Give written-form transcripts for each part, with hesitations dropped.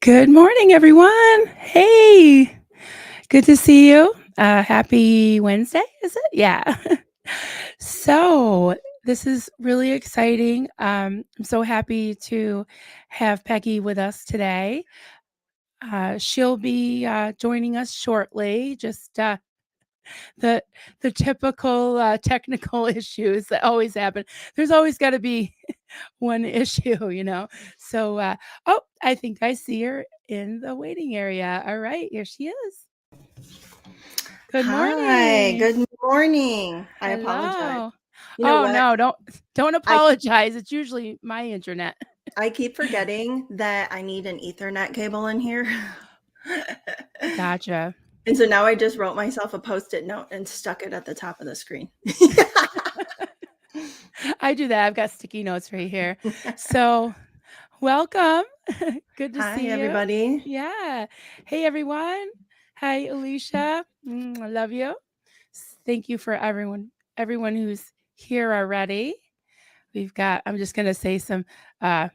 Good morning, everyone. Hey, good to see you. Happy Wednesday, is it? Yeah. So, this is really exciting. I'm so happy to have Peggy with us today. She'll be joining us shortly. Just the the typical technical issues that always happen. There's always got to be one issue. So, I think I see her in the waiting area. All right, here she is. Good Hi, morning. good morning. I apologize. Hello. You know Oh what? no, don't I apologize. It's usually my internet. I keep forgetting that I need an Ethernet cable in here. Gotcha. And so now I just wrote myself a post-it note and stuck it at the top of the screen. I do that. I've got sticky notes right here. So, welcome. Good to Hi, see you. everybody. Yeah. Hey, everyone. Hi, Alicia. I love you. Thank you for everyone who's here already. I'm just going to say some uh,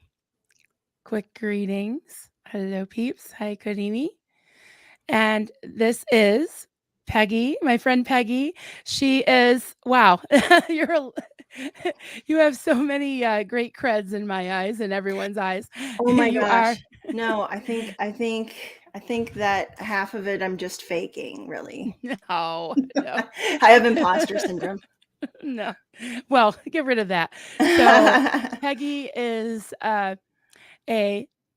quick greetings. Hello, peeps. Hi, Kadini. And this is Peggy, my friend Peggy. She is, wow, you have so many great creds in my eyes and everyone's eyes. Oh my You are. gosh. No, I think that half of it I'm just faking, really. No, no, I have imposter syndrome. no. Well, get rid of that. So Peggy is a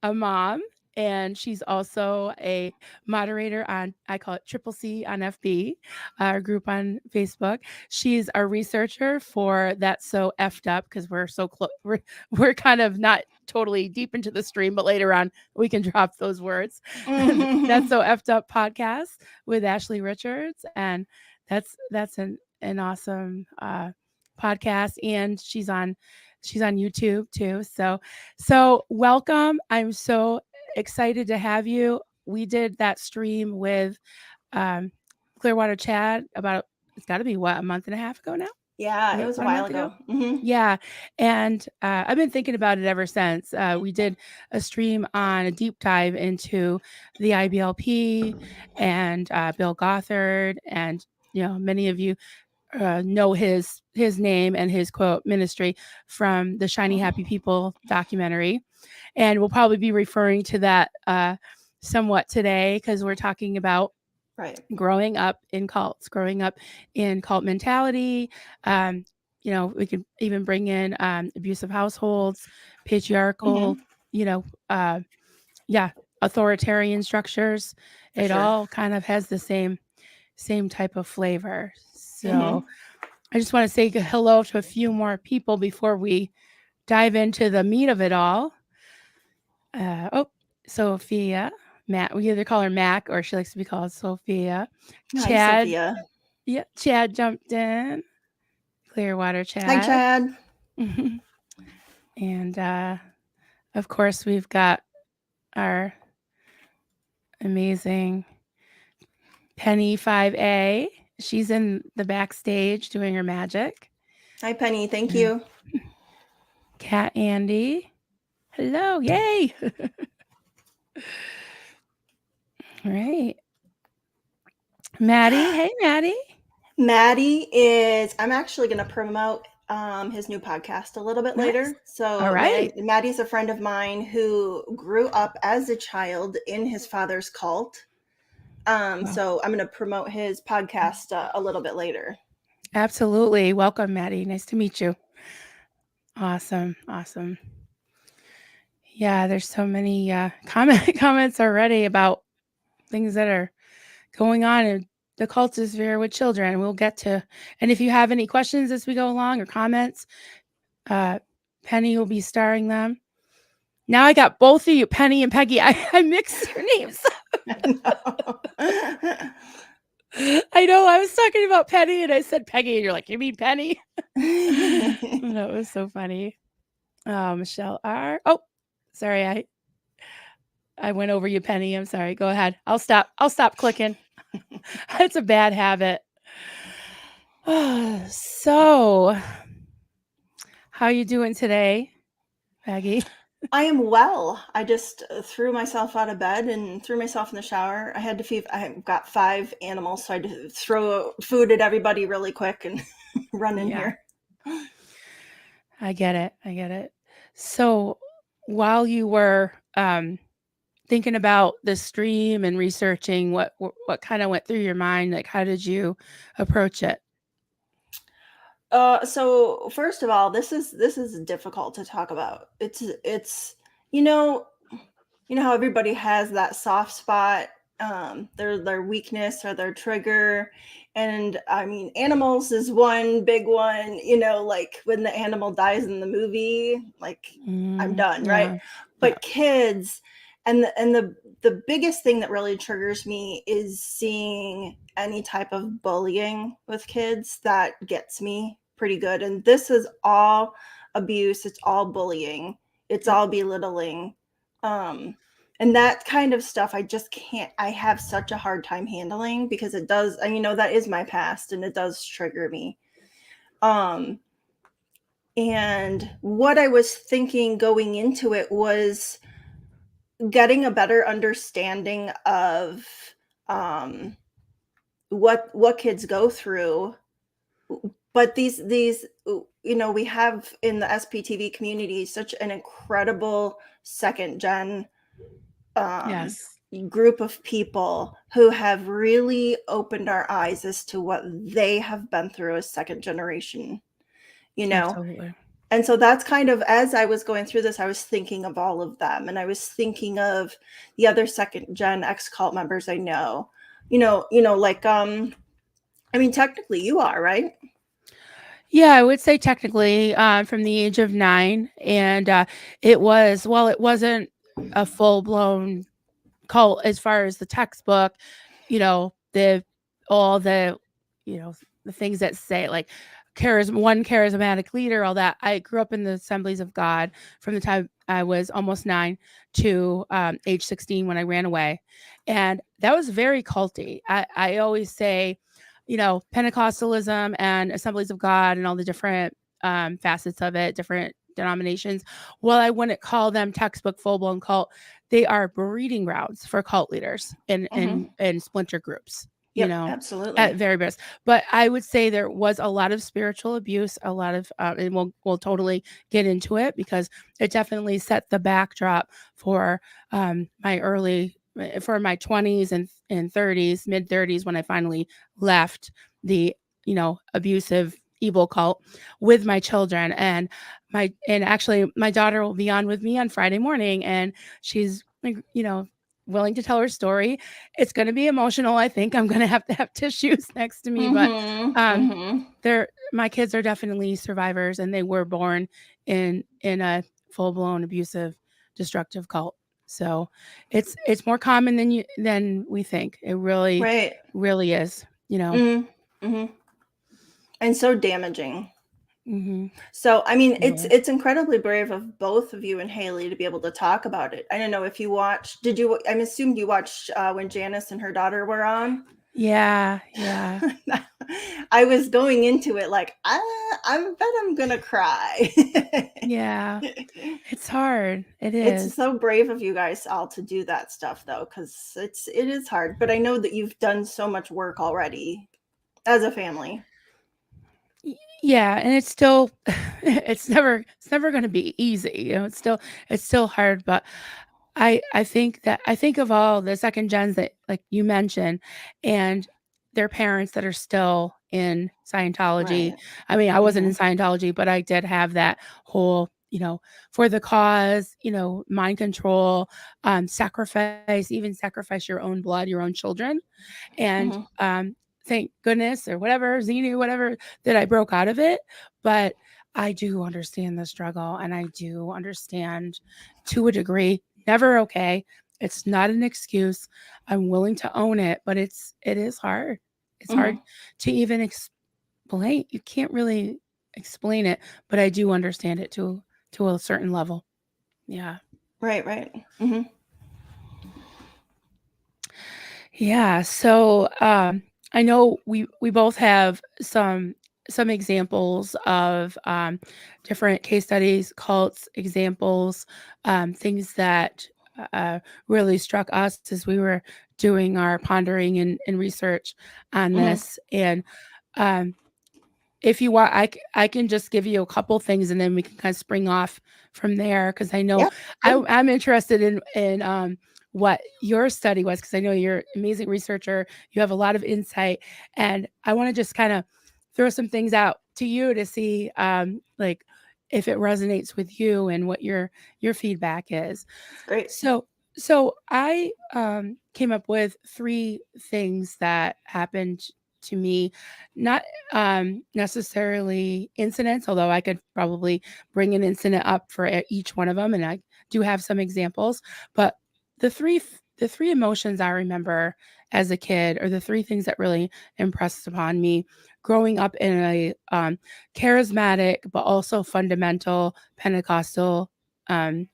mom, and she's also a moderator on, I call it Triple C on FB, our group on Facebook. She's a researcher for That's So Effed Up, because we're so close. We're kind of not totally deep into the stream, but later on we can drop those words. That's So Effed Up podcast with Ashley Richards, and that's an awesome podcast, and she's on YouTube too. So welcome. I'm so excited to have you. We did that stream with Clearwater Chad about, it's got to be what, a month and a half ago now? Yeah, it was a About a while month ago? ago. Mhm. Yeah. And I've been thinking about it ever since. We did a stream on a deep dive into the IBLP and Bill Gothard. And, many of you know his name and his quote ministry from the Shiny Happy People documentary. And we'll probably be referring to that somewhat today, because we're talking about Right. growing up in cults, growing up in cult mentality. We could even bring in abusive households, patriarchal, you know, uh, yeah, authoritarian structures. For It sure. all kind of has the same type of flavor. So Mhm. I just want to say hello to a few more people before we dive into the meat of it all. Sophia, Matt. We either call her Mac or she likes to be called Sophia. Hi, Chad. Sophia. Yeah, Chad jumped in. Clearwater Hi, Chad. Chad. And of course, we've got our amazing Penny 5A. She's in the backstage doing her magic. Hi, Penny. Thank you. Cat Andy. Hello. Yay. All right. Maddie. Hey, Maddie. Maddie is, I'm actually going to promote his new podcast a little bit Nice. later. All So, right. Maddie's a friend of mine who grew up as a child in his father's cult. So, I'm going to promote his podcast a little bit later. Absolutely. Welcome, Maddie. Nice to meet you. Awesome. Awesome. Yeah, there's so many comments already about things that are going on in the cultist sphere with children. We'll get to, and if you have any questions as we go along or comments, Penny will be starring them. Now I got both of you, Penny and Peggy. I mixed your names. I know. I was talking about Penny and I said Peggy, and you're like, you mean Penny? That was so funny. Michelle R. Oh, sorry, I went over you, Penny. I'm sorry. Go ahead. I'll stop clicking. It's a bad habit. So, how you doing today, Peggy? I am well. I just threw myself out of bed and threw myself in the shower. I had to feed. I've got 5 animals, so I had to throw food at everybody really quick and run in Yeah, here. I get it. I get it. So while you were thinking about the stream and researching, what kind of went through your mind? Like, how did you approach it? So first of all, this is difficult to talk about. It's you know you know how everybody has that soft spot, their weakness or their trigger, and I mean animals is one big one. Like when the animal dies in the movie, like I'm done, right? Yeah. Yeah. But kids, and the biggest thing that really triggers me is seeing any type of bullying with kids. That gets me pretty good, and this is all abuse. It's all bullying. It's Yep. all belittling. um and that kind of stuff, I just can't. I have such a hard time handling, because it does, and that is my past, and it does trigger me. um and what I was thinking going into it was getting a better understanding of um what kids go through. But these we have in the SPTV community such an incredible second gen um, Yes. group of people who have really opened our eyes as to what they have been through as second generation, you know. Absolutely. And so that's kind of, as I was going through this, I was thinking of all of them, and I was thinking of the other second gen ex cult members I know. Like I mean, technically you are, right? Yeah, I would say technically from the age of 9. And it was, well, it wasn't a full blown cult as far as the textbook, the all the, you know, the things that say like one charismatic leader, all that. I grew up in the Assemblies of God from the time I was almost 9 to age 16 when I ran away. And that was very culty. I always say, Pentecostalism and Assemblies of God and all the different facets of it, different denominations. Well, I wouldn't call them textbook full blown cult. They are breeding grounds for cult leaders and Mm-hmm. and splinter groups, Yep, at absolutely. very best. But I would say there was a lot of spiritual abuse, a lot of, and we'll totally get into it because it definitely set the backdrop for for my 20s and 30s, mid 30s, when I finally left the abusive evil cult with my children. And actually my daughter will be on with me on Friday morning, and she's like, willing to tell her story. It's going to be emotional. I think I'm going to have tissues next to me, but Mm-hmm. um Mm-hmm. my kids are definitely survivors, and they were born in a full-blown abusive, destructive cult. So it's more common than we think. It really, Right. really is. Mm-hmm. Mm-hmm. And so damaging. Hmm. So, I mean, it's Really. it's incredibly brave of both of you and Haley to be able to talk about it. I don't know if you watched. Did you? I'm assuming you watched when Janice and her daughter were on. Yeah, yeah, I was going into it like, I bet I'm gonna cry. yeah. It's hard. It It's is. so brave of you guys all to do that stuff, though, because it is hard. But I know that you've done so much work already as a family. Yeah, and it's still it's never going to be easy. It's still hard, but I think of all the second gens that like you mentioned, and their parents that are still in Scientology. Right. I mean, I wasn't in Hmm. Scientology, but I did have that whole, for the cause, mind control, even sacrifice your own blood, your own children. And Hmm. thank goodness, or whatever, Xenu, whatever, that I broke out of it. But I do understand the struggle, and I do understand to a degree. Never okay. It's not an excuse. I'm willing to own it, but it is hard. It's hard Hmm. to even explain. You can't really explain it, but I do understand it to a certain level. Yeah. Right. Right. Hmm. Yeah. So I know we both have some some examples of different case studies, cults, examples, things that really struck us as we were doing our pondering and research on Mm-hmm. this. And um, if you want, I can just give you a couple things and then we can kind of spring off from there, because I know Yeah. Good. I'm interested in what your study was, because I know you're an amazing researcher. You have a lot of insight, and I want to just kind of throw some things out to you to see like if it resonates with you and what your feedback is. It's great. So I came up with three things that happened to me, not necessarily incidents, although I could probably bring an incident up for each one of them, and I do have some examples. But the three emotions I remember as a kid, or the three things that really impressed upon me growing up in a charismatic but also fundamental Pentecostal um,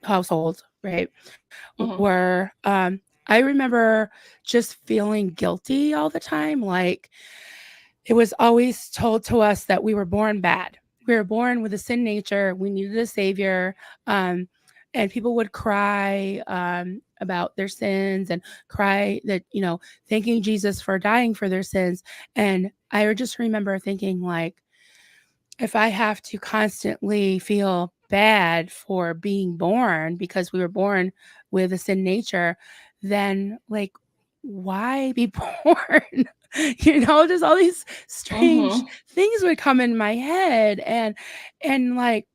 household, right? Mm-hmm. Were I remember just feeling guilty all the time. Like, it was always told to us that we were born bad. We were born with a sin nature. We needed a savior. Um, and people would cry about their sins and cry that, thanking Jesus for dying for their sins. And I just remember thinking, like, if I have to constantly feel bad for being born because we were born with a sin nature, then, like, why be born? Just all these strange Mm-hmm. things would come in my head, and like,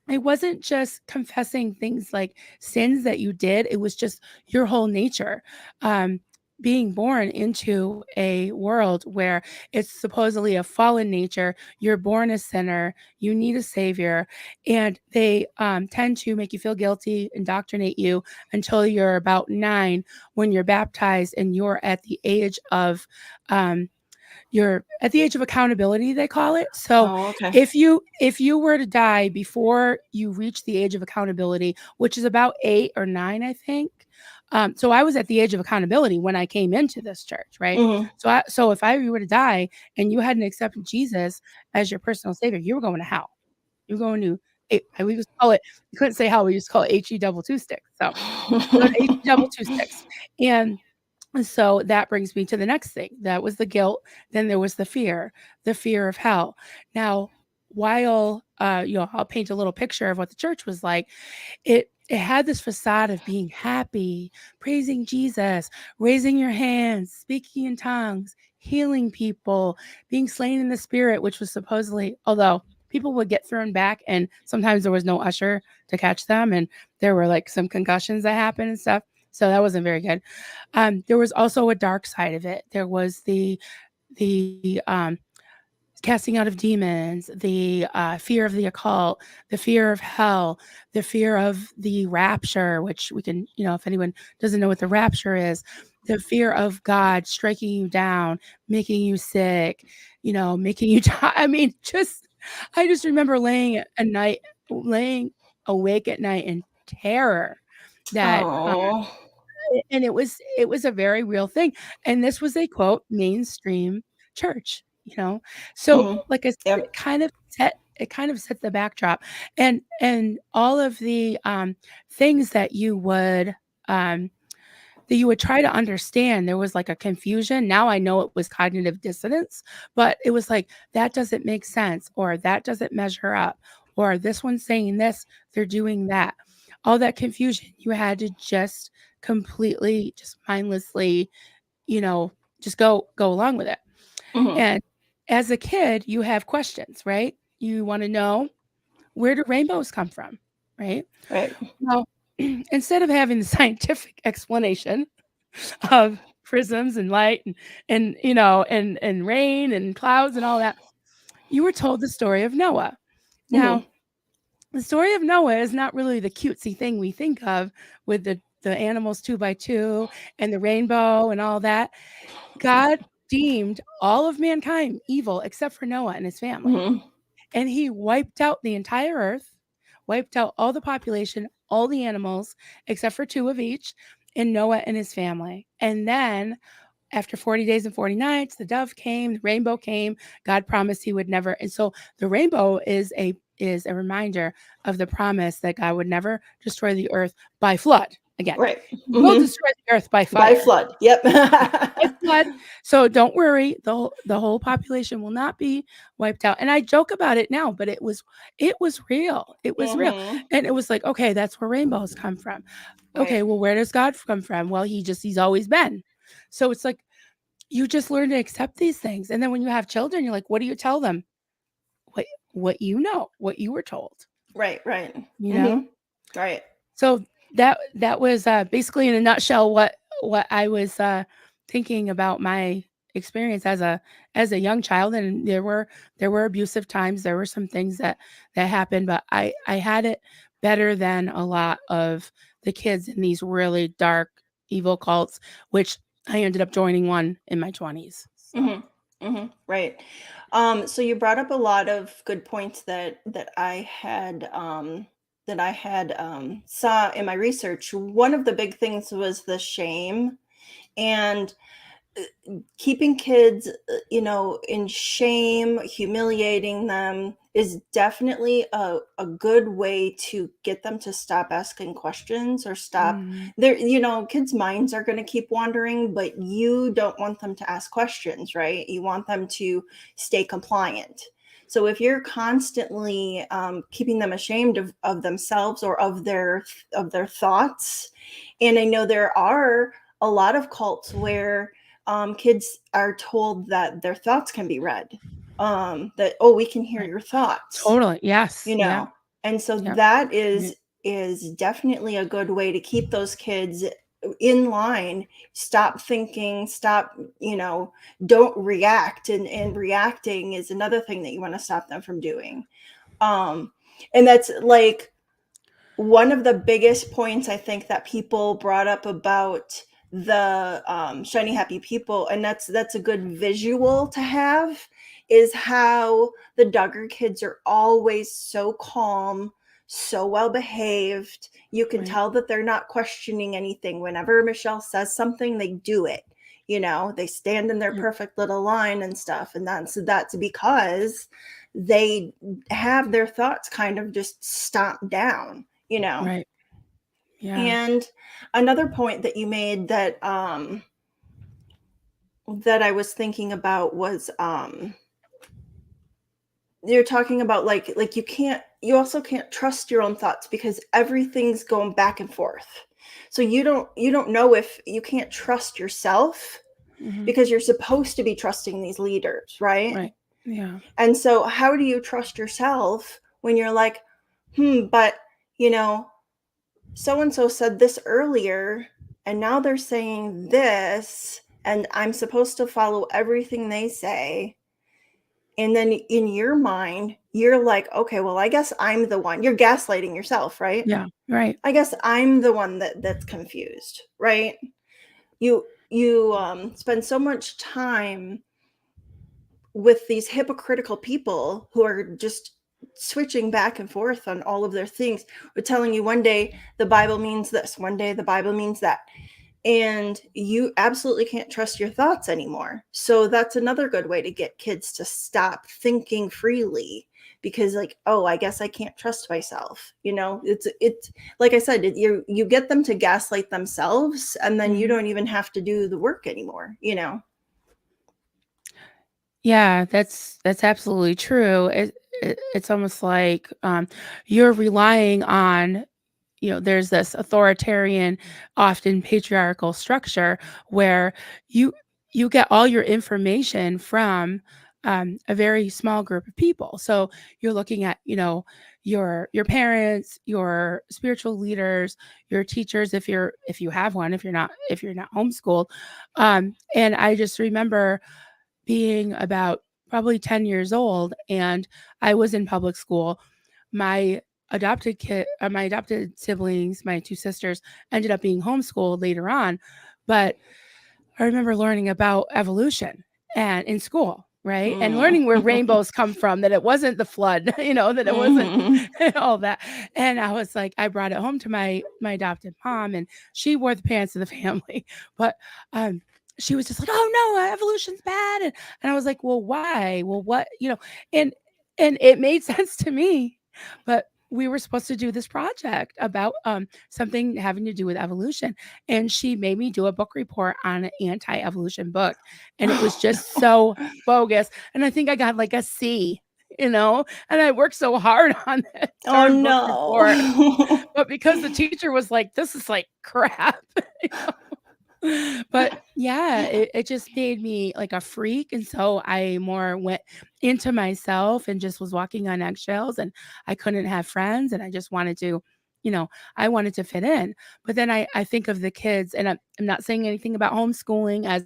it wasn't just confessing things like sins that you did, it was just your whole nature. Um, being born into a world where it's supposedly a fallen nature, you're born a sinner, you need a savior, and they tend to make you feel guilty, indoctrinate you until you're about 9, when you're baptized and um, you're at the age of accountability, they call it. So Oh, okay. if you were to die before you reach the age of accountability, which is about 8 or 9, I think. So I was at the age of accountability when I came into this church, right? Mm-hmm. So if I were to die and you hadn't accepted Jesus as your personal savior, you were going to hell. You're going to we used to call it, you couldn't say hell, we used to call it HE double two sticks. So you're going to HE double two sticks. And so that brings me to the next thing. That was the guilt. Then there was the fear of hell. Now, while I'll paint a little picture of what the church was like. It had this facade of being happy, praising Jesus, raising your hands, speaking in tongues, healing people, being slain in the spirit, which was supposedly, although people would get thrown back and sometimes there was no usher to catch them, and there were like some concussions that happened and stuff. So that wasn't very good. There was also a dark side of it. There was the casting out of demons, the fear of the occult, the fear of hell, the fear of the rapture, which we can, if anyone doesn't know what the rapture is, the fear of God striking you down, making you sick, making you die. I mean, I just remember laying awake at night in terror that Oh. and it was a very real thing, and this was a, quote, "mainstream church," you know? So, Mm-hmm. like I said, Yep. it kind of set the backdrop, and all of the, things um, that you would try to understand, there was, like, a confusion. Now I know it was cognitive dissonance, but it was like, "That doesn't make sense," or "That doesn't measure up," or "This one's saying this, they're doing that." All that confusion, you had to just completely, just mindlessly, you know, just go along with it. Mm-hmm. And as a kid, you have questions, right? You wanna know, where do rainbows come from, right? Right. Well, instead of having the scientific explanation of prisms and light and rain and clouds and all that, you were told the story of Noah. Now, Mm-hmm. the story of Noah is not really the cutesy thing we think of, with the animals 2 by 2 and the rainbow and all that. God deemed all of mankind evil except for Noah and his family, Mm-hmm. and he wiped out the entire earth, wiped out all the population, all the animals except for 2 of each, and Noah and his family. And then after 40 days and 40 nights, the dove came, the rainbow came. God promised he would never. And so the rainbow is a reminder of the promise that God would never destroy the earth by flood. Again, Right. he will destroy the earth by fire. By flood. Yep. By flood. So don't worry, the whole population will not be wiped out. And I joke about it now, but it was real. It was real. And it was like, okay, that's where rainbows come from. Okay, Right. well, where does God come from? Well, he's always been. So it's like you just learn to accept these things. And then when you have children, you're like, what do you tell them? What you know, what you were told. Right. Right. You know? Right. So that was basically in a nutshell what I was thinking about my experience as a young child. And there were abusive times. There were some things that happened, but I had it better than a lot of the kids in these really dark, evil cults, which I ended up joining one in my 20s. So. Right. So you brought up a lot of good points that I had saw in my research. One of the big things was the shame, and keeping kids, in shame, humiliating them is definitely a good way to get them to stop asking questions or stop there. Kids' minds are going to keep wandering, but you don't want them to ask questions, right? You want them to stay compliant. So if you're constantly keeping them ashamed of themselves or of their thoughts, and I know there are a lot of cults where kids are told that their thoughts can be read, that, oh, we can hear your thoughts. Totally. Yes. Yeah. And so Yep. that is definitely a good way to keep those kids in line. Stop thinking, stop, don't react. And reacting is another thing that you want to stop them from doing. And that's like one of the biggest points I think that people brought up about the shiny happy people, and that's a good visual to have, is how the Duggar kids are always so calm, so well behaved. You can tell that they're not questioning anything. Whenever Michelle says something, they do it. They stand in their perfect little line and stuff, and that's because they have their thoughts kind of just stomped down. Right. Yeah. And another point that you made that that I was thinking about was you're talking about like you also can't trust your own thoughts because everything's going back and forth. So you don't know if you can't trust yourself because you're supposed to be trusting these leaders, right? Right. Yeah. And so how do you trust yourself when you're like, but so-and-so said this earlier, and now they're saying this, and I'm supposed to follow everything they say. And then in your mind, you're like, okay, well, I guess I'm the one. You're gaslighting yourself, right? Yeah. Right. I guess I'm the one that's confused, right? You spend so much time with these hypocritical people who are just switching back and forth on all of their things. We're telling you one day the Bible means this, one day the Bible means that. And you absolutely can't trust your thoughts anymore. So that's another good way to get kids to stop thinking freely, because like, oh, I guess I can't trust myself. It's like I said, you get them to gaslight themselves, and then you don't even have to do the work anymore. Yeah, that's absolutely true. It's almost like you're relying on, there's this authoritarian, often patriarchal structure where you get all your information from a very small group of people. So you're looking at, your parents, your spiritual leaders, your teachers, if you have one, if you're not homeschooled. And I just remember being about probably 10 years old, and I was in public school. My adopted siblings, my two sisters, ended up being homeschooled later on. But I remember learning about evolution and in school, right? And learning where rainbows come from, that it wasn't the flood, that it wasn't all that. And I was like, I brought it home to my adopted mom, and she wore the pants of the family. But she was just like, "Oh no, evolution's bad," and I was like, "Well, why? Well, what?" And it made sense to me, but we were supposed to do this project about something having to do with evolution, and she made me do a book report on an anti-evolution book, and it was just so bogus. And I think I got like a C, and I worked so hard on that Oh darn book report, no. but because the teacher was like, "This is like crap," you but yeah, it just made me like a freak. And so I more went into myself and just was walking on eggshells, and I couldn't have friends, and I just wanted to, you know, I wanted to fit in. But then I think of the kids, and I'm not saying anything about homeschooling as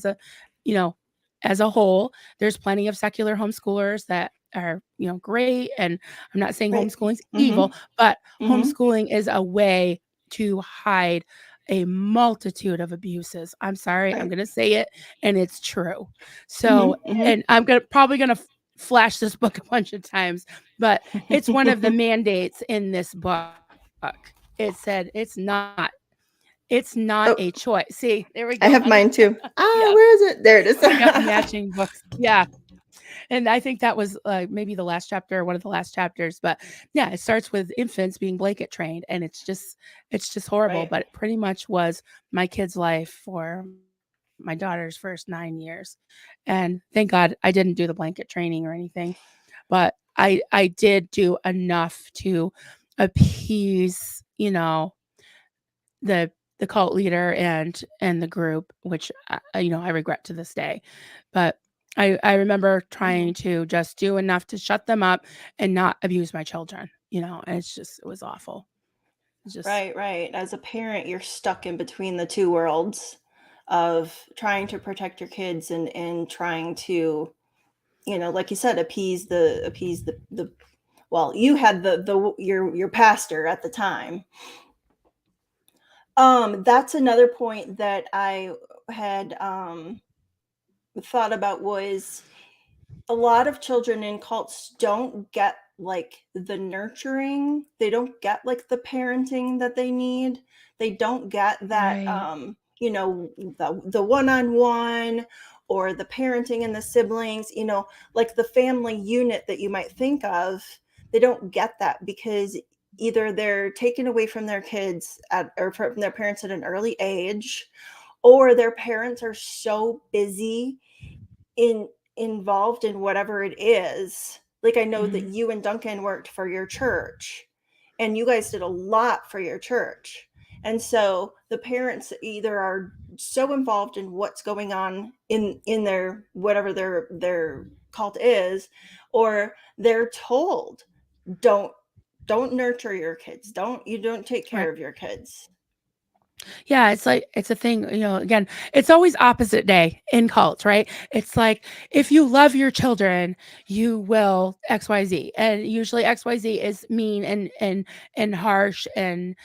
a, you know, as a whole. There's plenty of secular homeschoolers that are, great. And I'm not saying Right. homeschooling's evil, Mhm. but Mhm. homeschooling is a way to hide a multitude of abuses. I'm sorry, I'm Right. gonna say it, and it's true. So, Mhm. Mhm. and I'm gonna probably gonna flash this book a bunch of times, but it's one of the mandates in this book. It said it's not a Oh, choice. See, there we go, I have honey. mine too. Yeah, Where is it? There it we got is. matching books. Yeah, and I think that was maybe the last chapter, one of the last chapters. But yeah, it starts with infants being blanket trained, and it's just horrible. Right. But it pretty much was my kid's life for my daughter's first 9 years, and thank God I didn't do the blanket training or anything, but I did do enough to appease, the cult leader and the group, which I regret to this day. But I remember trying Mhm. to just do enough to shut them up and not abuse my children, and it was awful. It's just Right, right. As a parent, you're stuck in between the two worlds of trying to protect your kids and trying to, like you said, appease the well, you had your pastor at the time. That's another point that I had thought about was a lot of children in cults don't get like the nurturing. They don't get like the parenting that they need. They don't get that right. the one-on-one or the parenting and the siblings, like the family unit that you might think of. They don't get that because either they're taken away from their kids or from their parents at an early age, or their parents are so busy in involved in whatever it is. Like, I know that Mhm. you and Duncan worked for your church, and you guys did a lot for your church. And so the parents either are so involved in what's going on in their whatever their cult is, or they're told, don't don't nurture your kids. Don't take Right. care of your kids. Yeah, it's like it's a thing, again, it's always opposite day in cults, right? It's like if you love your children, you will XYZ. And usually XYZ is mean and harsh and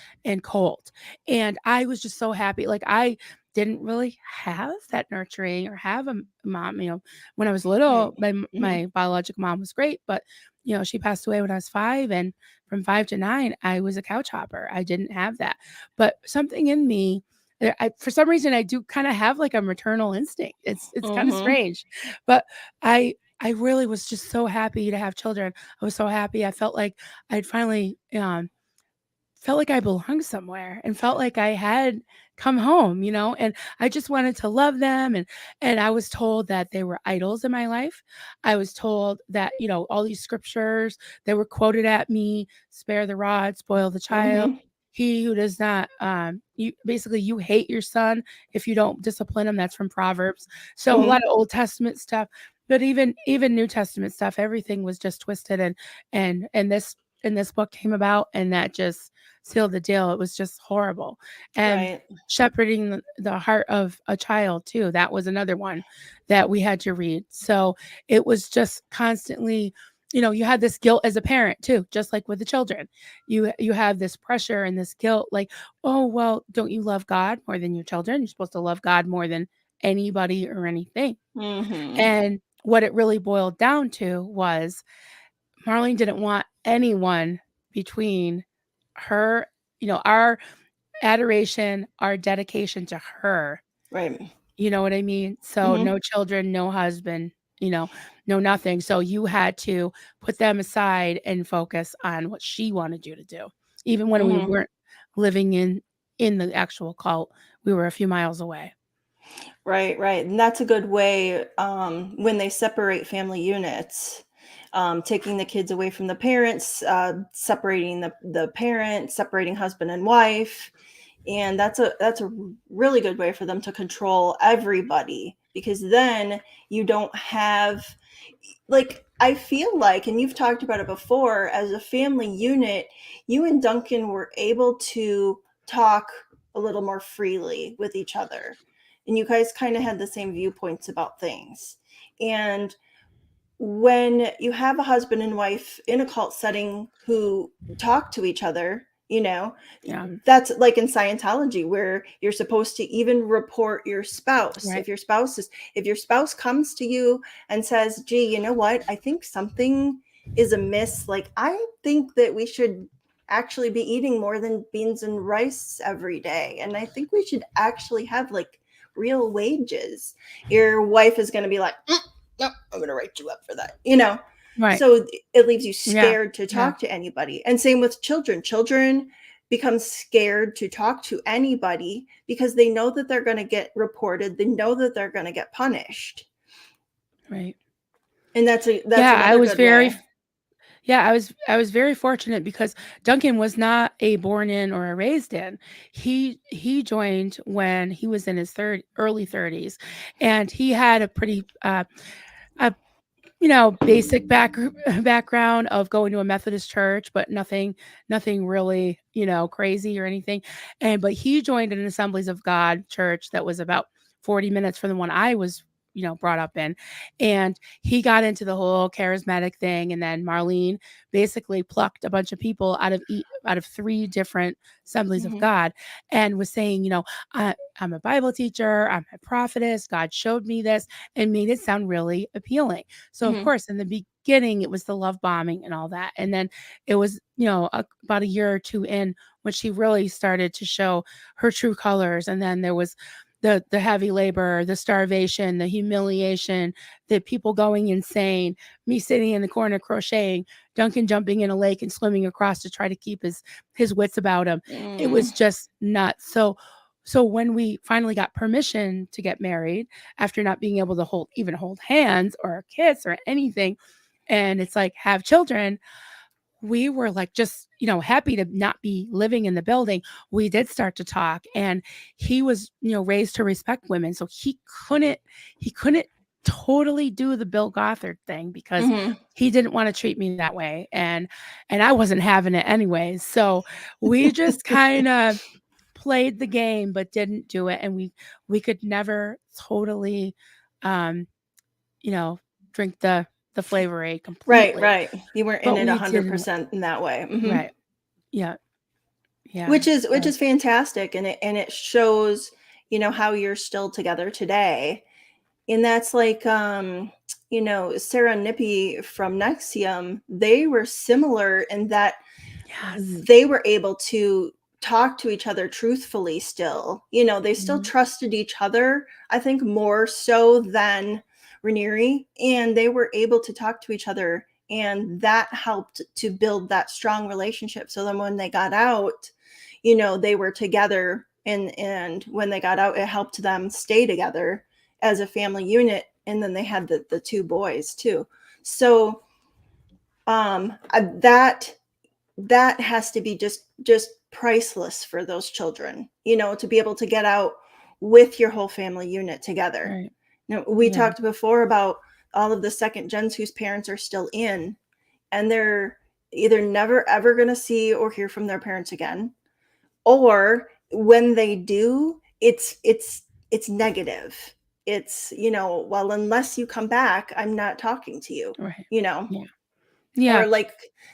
cold. And I was just so happy. Like I didn't really have that nurturing or have a mom, when I was Right. little, Mhm. my biological mom was great, but she passed away when I was 5, and from 5 to 9 I was a couch hopper. I didn't have that. But something in me, for some reason, I do kind of have like a maternal instinct. It's kind of Mhm. strange, but I really was just so happy to have children. I was so happy. I felt like I'd finally felt like I belonged somewhere and felt like I had come home, and I just wanted to love them. And I was told that they were idols in my life. I was told that, all these scriptures that were quoted at me, spare the rod, spoil the child. Mhm. He who does not, you hate your son if you don't discipline him. That's from Proverbs. So a lot Mhm. of Old Testament stuff, but even New Testament stuff, everything was just twisted. And this book came about, and that just sealed the deal. It was just horrible. And Right. shepherding the heart of a child too. That was another one that we had to read. So it was just constantly, you had this guilt as a parent too, just like with the children. You have this pressure and this guilt, like, oh well, don't you love God more than your children? You're supposed to love God more than anybody or anything. Mhm. And what it really boiled down to was Marlene didn't want anyone between her, our adoration, our dedication to her, Right. You know what I mean? So Mhm. no children, no husband, no nothing. So you had to put them aside and focus on what she wanted you to do. Even when we Mhm. weren't living in the actual cult, we were a few miles away. Right, right. And that's a good way, when they separate family units, taking the kids away from the parents, separating the parents, separating husband and wife. And that's a really good way for them to control everybody, because then you don't have, like, I feel like, and you've talked about it before, as a family unit, you and Duncan were able to talk a little more freely with each other. And you guys kind of had the same viewpoints about things. And when you have a husband and wife in a cult setting who talk to each other, Yeah. that's like in Scientology, where you're supposed to even report your spouse. Right. If your spouse comes to you and says, "Gee, you know what? I think something is amiss. Like, I think that we should actually be eating more than beans and rice every day, and I think we should actually have like real wages." Your wife is going to be like, "No, I'm going to write you up for that." Right. So it leaves you Yeah. scared to Yeah. talk to anybody. And same with children. Children become scared to talk to anybody because they know that they're going to get reported. They know that they're going to get punished. Right. And that's Yeah, I another was good very way. Yeah, I was very fortunate because Duncan was not a born in or a raised in. He joined when he was in his early 30s, and he had a pretty a basic background of going to a Methodist church, but nothing really, crazy or anything. But he joined an Assemblies of God church that was about 40 minutes from the one I was, brought up in. And he got into the whole charismatic thing. And then Marlene basically plucked a bunch of people out of three different Assemblies of Mhm. God and was saying, I'm a Bible teacher, I'm a prophetess, God showed me this, and made it sound really appealing. So of Mhm. course, in the beginning, it was the love bombing and all that, and then it was, about a year or two in when she really started to show her true colors, and then there was the heavy labor, the starvation, the humiliation, the people going insane, me sitting in the corner crocheting, Duncan jumping in a lake and swimming across to try to keep his wits about him. It Mm. was just nuts. So when we finally got permission to get married, after not being able to hold hands or kiss or anything, and it's like have children, we were like just, happy to not be living in the building. We did start to talk, and he was, raised to respect women. So he couldn't totally do the Bill Gothard thing because Mhm. he didn't want to treat me that way. And I wasn't having it anyways. So we just kind of played the game but didn't do it, and we could never totally um you know drink the flavor aid Right, completely, right. You weren't in but it we did. 100% in that way. Mhm. Right. Yeah. Yeah. Which is So fantastic, and it shows, how you're still together today. And that's like, Sarah and Nippy from Nexium, they were similar in that yes. they were able to talk to each other truthfully still. They still Mhm. trusted each other, I think more so than Raniere, and they were able to talk to each other, and that helped to build that strong relationship. So then when they got out, they were together, and when they got out, it helped them stay together as a family unit. And then they had the two boys too. So that has to be just priceless for those children, to be able to get out with your whole family unit together. Right. We Yeah. talked before about all of the second gens whose parents are still in, and they're either never ever going to see or hear from their parents again, or when they do, it's negative. It's, well, unless you come back, I'm not talking to you Right. you know Yeah. Yeah. or like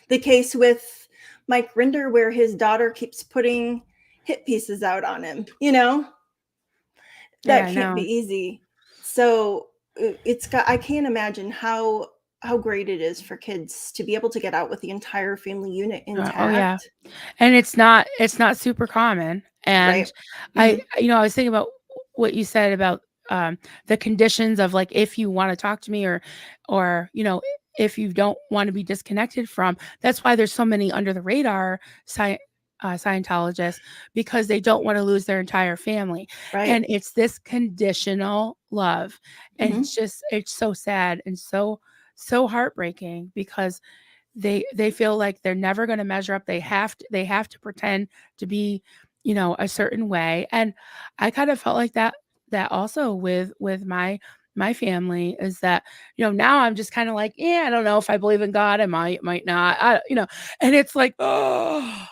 the case with Mike Rinder, where his daughter keeps putting hit pieces out on him. Yeah. That I can't be know. easy. So it's got, I can't imagine how great it is for kids to be able to get out with the entire family unit Oh yeah. intact. And it's not super common. Right. And Hmm. I was thinking about what you said about the conditions of like, if you want to talk to me, or if you don't want to be disconnected from. That's why there's so many under the radar Scientologists, because they don't want to lose their entire family. Right. And it's this conditional love. And it's so sad and so heartbreaking, because they feel like they're never going to measure up. They have to pretend to be, a certain way. And I kind of felt like that also with my family, is that, now I'm just kind of like, yeah, I don't know if I believe in God. I might not. And it's like, oh,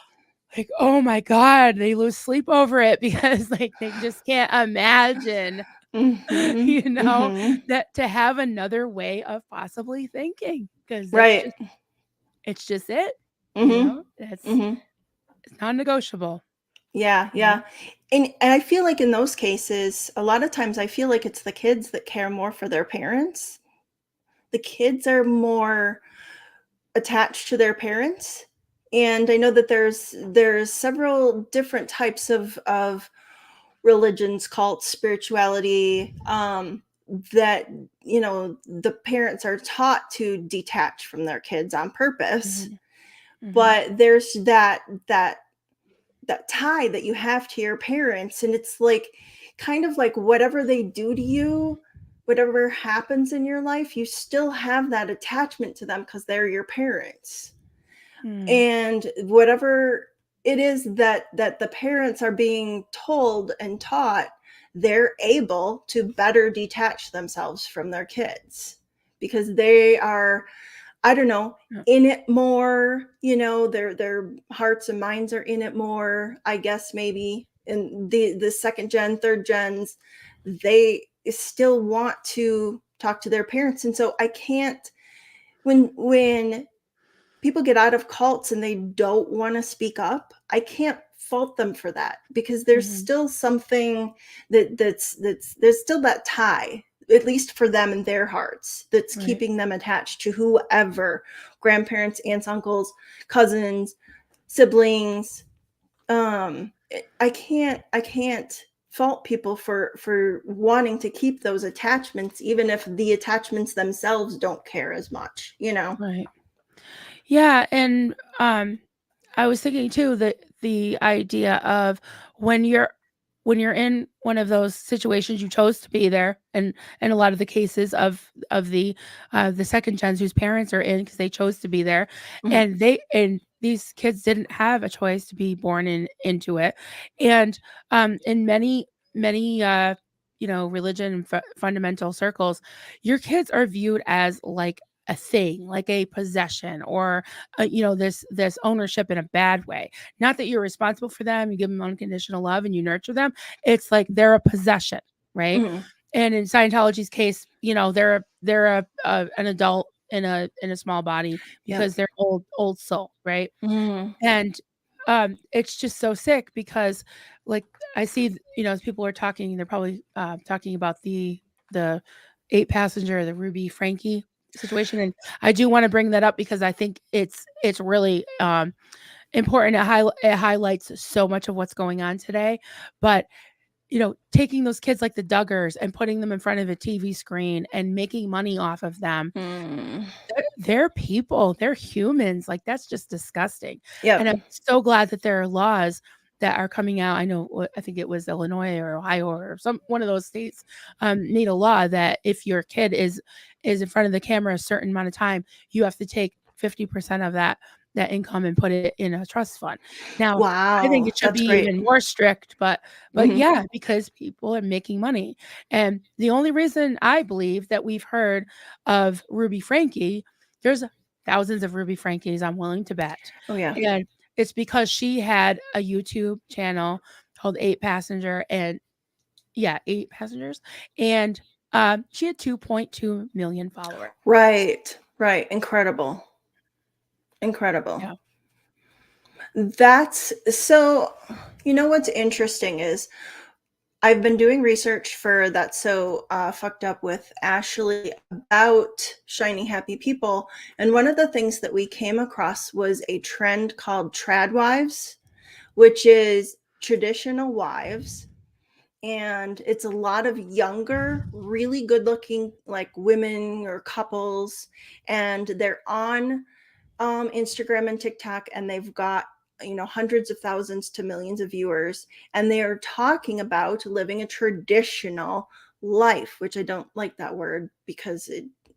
like, oh my God, they lose sleep over it, because like they just can't imagine, that to have another way of possibly thinking, because Right. it's just it, it's non-negotiable. Yeah, yeah. And I feel like in those cases, a lot of times I feel like it's the kids that care more for their parents. The kids are more attached to their parents. And I know that there's several different types of religions, cults, spirituality, that the parents are taught to detach from their kids on purpose. But there's that tie that you have to your parents, and it's like kind of like whatever they do to you, whatever happens in your life, you still have that attachment to them because they're your parents. And whatever it is that the parents are being told and taught, they're able to better detach themselves from their kids, because they are, I don't know, in it more, their hearts and minds are in it more, I guess, maybe. And the second gen, third gens, they still want to talk to their parents. And so I can't, when people get out of cults and they don't want to speak up, I can't fault them for that, because there's still something that's there's still that tie, at least for them in their hearts, that's keeping them attached to whoever, grandparents, aunts, uncles, cousins, siblings. I can't fault people for wanting to keep those attachments, even if the attachments themselves don't care as much, Right. Yeah, and I was thinking too that the idea of when you're in one of those situations, you chose to be there, and a lot of the cases of the second gens whose parents are in because they chose to be there, and these kids didn't have a choice to be born into it. And in many religion and fundamental circles, your kids are viewed as like a thing, like a possession, or this ownership in a bad way. Not that you're responsible for them, you give them unconditional love and you nurture them. It's like they're a possession, right? And in Scientology's case, they're an adult in a small body, because they're old soul, right? And it's just so sick, because like I see, as people are talking, they're probably talking about the 8-passenger, the Ruby Frankie situation. And I do want to bring that up, because I think it's really important. It highlights so much of what's going on today. But taking those kids like the Duggars and putting them in front of a TV screen and making money off of them. They're people, they're humans. Like, that's just disgusting. And I'm so glad that there are laws that are coming out. I think it was Illinois or Ohio or one of those states made a law that if your kid is in front of the camera a certain amount of time, you have to take 50% of that income and put it in a trust fund. Now, Wow, I think it should that's be great. even more strict, but yeah, because people are making money. And the only reason I believe that we've heard of Ruby Frankie, there's thousands of Ruby Frankies, I'm willing to bet. Oh yeah. And it's because she had a YouTube channel called 8-Passenger, and 8 Passengers, and she had 2.2 million followers. Right. Incredible. Yeah. That's so, what's interesting is I've been doing research for That's So Fucked Up with Ashley about shiny happy people. And one of the things that we came across was a trend called trad wives, which is traditional wives and it's a lot of younger, really good looking like women or couples, and they're on Instagram and TikTok, and they've got, you know, hundreds of thousands to millions of viewers, and they are talking about living a traditional life, which I don't like that word because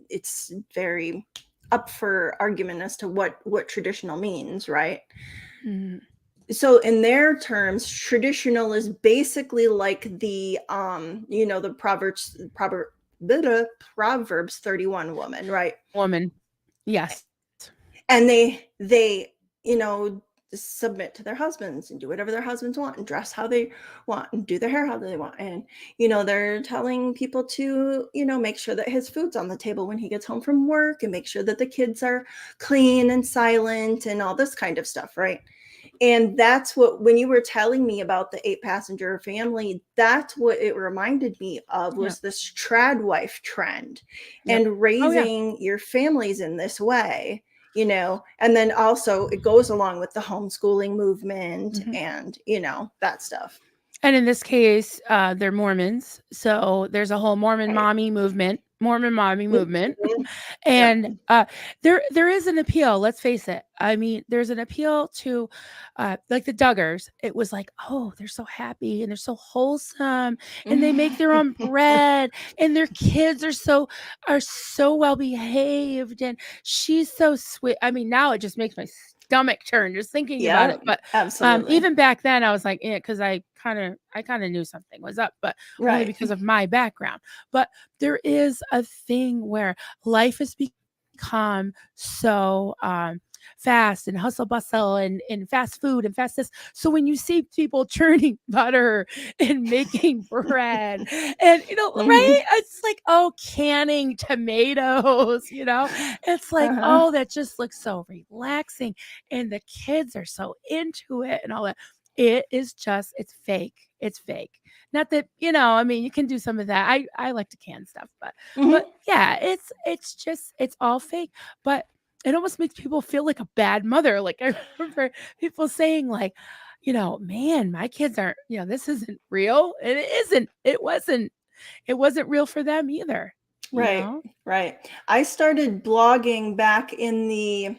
it's very up for argument as to what traditional means, right? Mhm. So in their terms, traditional is basically like the you know, the Proverbs 31 woman, right? Woman. Yes. And they you know, submit to their husbands and do whatever their husbands want and dress how they want and do their hair how they want, and you know, they're telling people to, you know, make sure that his food's on the table when he gets home from work, and make sure that the kids are clean and silent and all this kind of stuff, right? And that's what, when you were telling me about the 8-passenger family, that's what it reminded me of, Yeah. was this trad wife trend Yep. and Oh, yeah. raising your families in this way, you know. And then also it goes along with the homeschooling movement Mhm. and, you know, that stuff. And in this case, they're Mormons. So there's a whole Mormon Right. mommy movement, Mhm. Yep. and there is an appeal. Let's face it. I mean, there's an appeal to like the Duggars. It was like, oh, they're so happy and they're so wholesome, and they make their own bread, and their kids are so well behaved, and she's so sweet. I mean, now it just makes my stomach turn just thinking about Yeah, it. But absolutely. even back then, I was like, yeah, because I kind of knew something was up, but only Right. because of my background. But there is a thing where life has become so fast and hustle bustle and fast food and fast this. So when you see people churning butter and making bread and Mhm. right? It's like, oh, canning tomatoes, it's like, Uh-huh. oh, that just looks so relaxing. And the kids are so into it and all that. It's fake. It's fake. Not that, I mean, you can do some of that. I like to can stuff, but Mhm. yeah, it's all fake. But it almost makes people feel like a bad mother. Like I remember people saying like, man, my kids aren't, this isn't real. And it isn't. It wasn't real for them either, you Right, know? right. I started blogging back in the,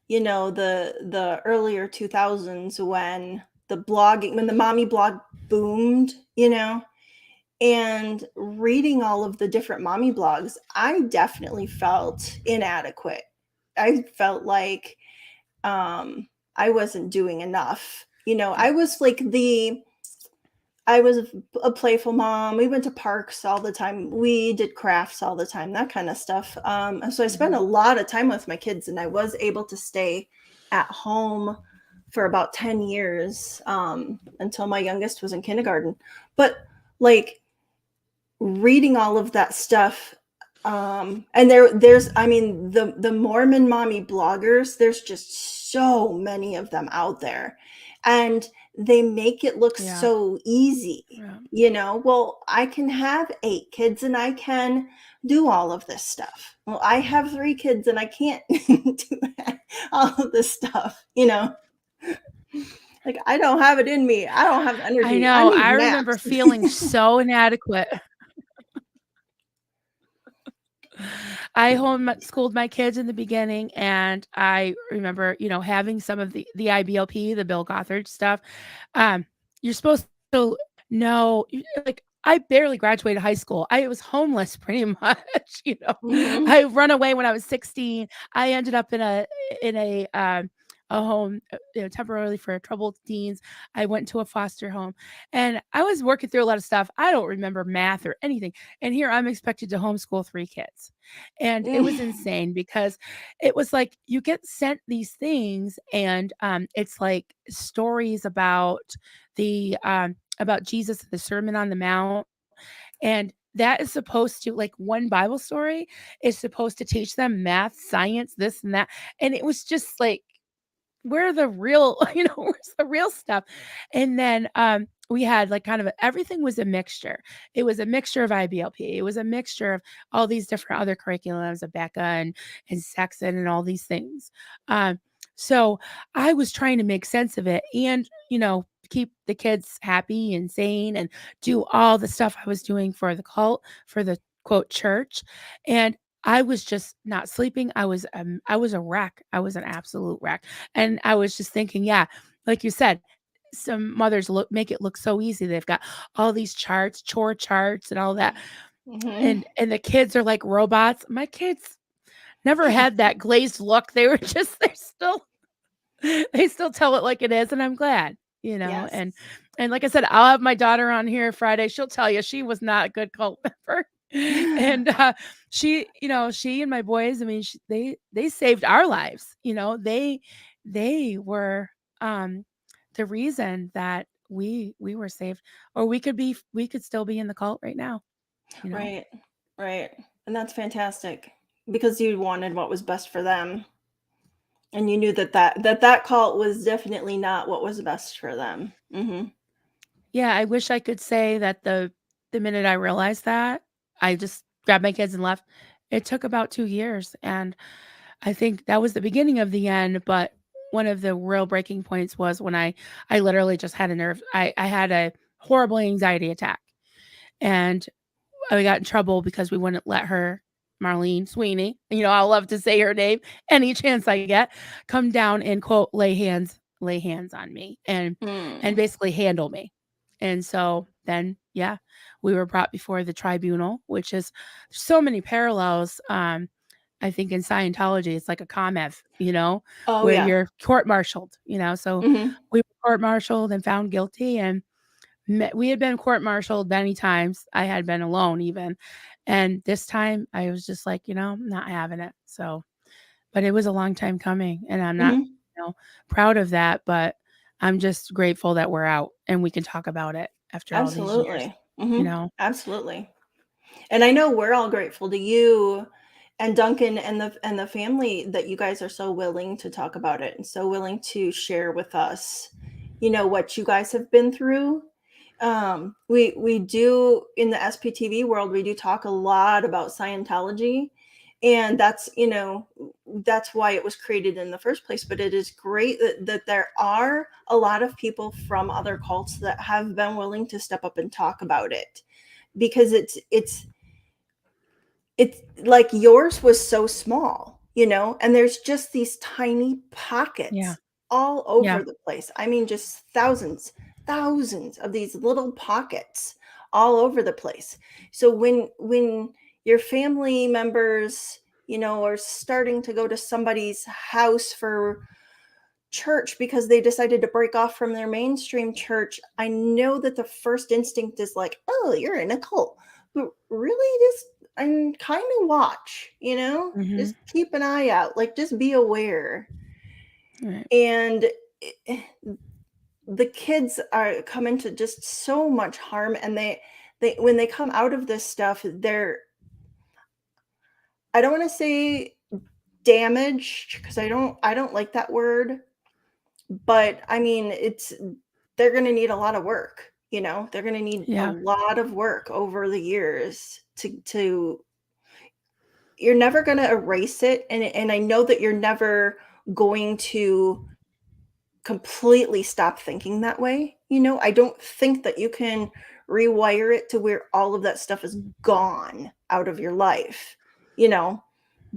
you know, the earlier 2000s, when the mommy blog boomed, you know, and reading all of the different mommy blogs, I definitely felt inadequate. I felt like I wasn't doing enough. You know, Yeah. I was a playful mom. We went to parks all the time. We did crafts all the time, that kind of stuff. And so I spent a Mhm. lot of time with my kids, and I was able to stay at home for about 10 years, until my youngest was in kindergarten. But like reading all of that stuff, and there's, I mean, the Mormon mommy bloggers, there's just so many of them out there, and they make it look Yeah. so easy, Yeah. you know. Well, I can have 8 kids and I can do all of this stuff. Well, I have 3 kids and I can't do all of this stuff, you know. Like, I don't have it in me. I don't have the I energy. I know. need I remember naps. feeling so inadequate. I homeschooled my kids in the beginning, and I remember, having some of the IBLP, the Bill Gothard stuff. You're supposed to know, like, I barely graduated high school. I was homeless pretty much, Mhm. I run away when I was 16. I ended up in a home, temporarily for troubled teens. I went to a foster home, and I was working through a lot of stuff. I don't remember math or anything. And here I'm expected to homeschool 3 kids. And it was insane because it was like you get sent these things, and it's like stories about Jesus and the Sermon on the Mount. And that is supposed to, like, one Bible story is supposed to teach them math, science, this and that. And it was just like, where the real, where's the real stuff? And then we had like kind of everything was a mixture. It was a mixture of IBLP. It was a mixture of all these different other curriculums of Becca and Saxon and all these things. So I was trying to make sense of it. And, keep the kids happy and sane and do all the stuff I was doing for the cult, for the quote church. And I was just not sleeping. I was a wreck. I was an absolute wreck. And I was just thinking, yeah, like you said, some mothers make it look so easy. They've got all these charts, chore charts and all that. Mm-hmm. And the kids are like robots. My kids never had that glazed look. They're still they still tell it like it is, and I'm glad, Yes. and like I said, I'll have my daughter on here Friday. She'll tell you she was not a good cult member. And she and my boys, I mean, they saved our lives. They were the reason that we were saved, or we could still be in the cult right now. Right. Right. And that's fantastic because you wanted what was best for them. And you knew that cult was definitely not what was best for them. Mm-hmm. Yeah, I wish I could say that the minute I realized that, I just grabbed my kids and left. It took about 2 years, and I think that was the beginning of the end, but one of the real breaking points was when I literally just had I had a horrible anxiety attack, and I got in trouble because we wouldn't let her, Marlene Sweeney, I love to say her name any chance I get, come down and quote lay hands on me and Mm. basically handle me. And so then, yeah, we were brought before the tribunal, which is so many parallels. I think in Scientology, it's like a COMEV, Oh where yeah. you're court-martialed, So Mm-hmm. we were court-martialed and found guilty, and we had been court-martialed many times. I had been alone even. And this time I was just like, I'm not having it. So, but it was a long time coming, and I'm not, Mm-hmm. proud of that, but I'm just grateful that we're out and we can talk about it after all these years, Absolutely. you Mm-hmm. know? Absolutely. And I know we're all grateful to you and Duncan and the family that you guys are so willing to talk about it and so willing to share with us, what you guys have been through. We do in the SPTV world, we do talk a lot about Scientology, and that's why it was created in the first place. But it is great that there are a lot of people from other cults that have been willing to step up and talk about it, because it's like yours was so small, and there's just these tiny Yeah. pockets all Yeah. over the place. I mean, just thousands of these little pockets all over the place. So when your family members, are starting to go to somebody's house for church because they decided to break off from their mainstream church, I know that the first instinct is like, oh, you're in a cult. But really, just and kind of watch, Mhm. just keep an eye out, like just be aware. Right. And eh, the kids are coming to just so much harm, and they when they come out of this stuff, I don't want to say damaged because I don't like that word, but I mean, they're going to need a lot of work, they're going to need a Yeah. lot of work over the years to you're never going to erase it, and I know that you're never going to completely stop thinking that way. I don't think that you can rewire it to where all of that stuff is gone out of your life, you know,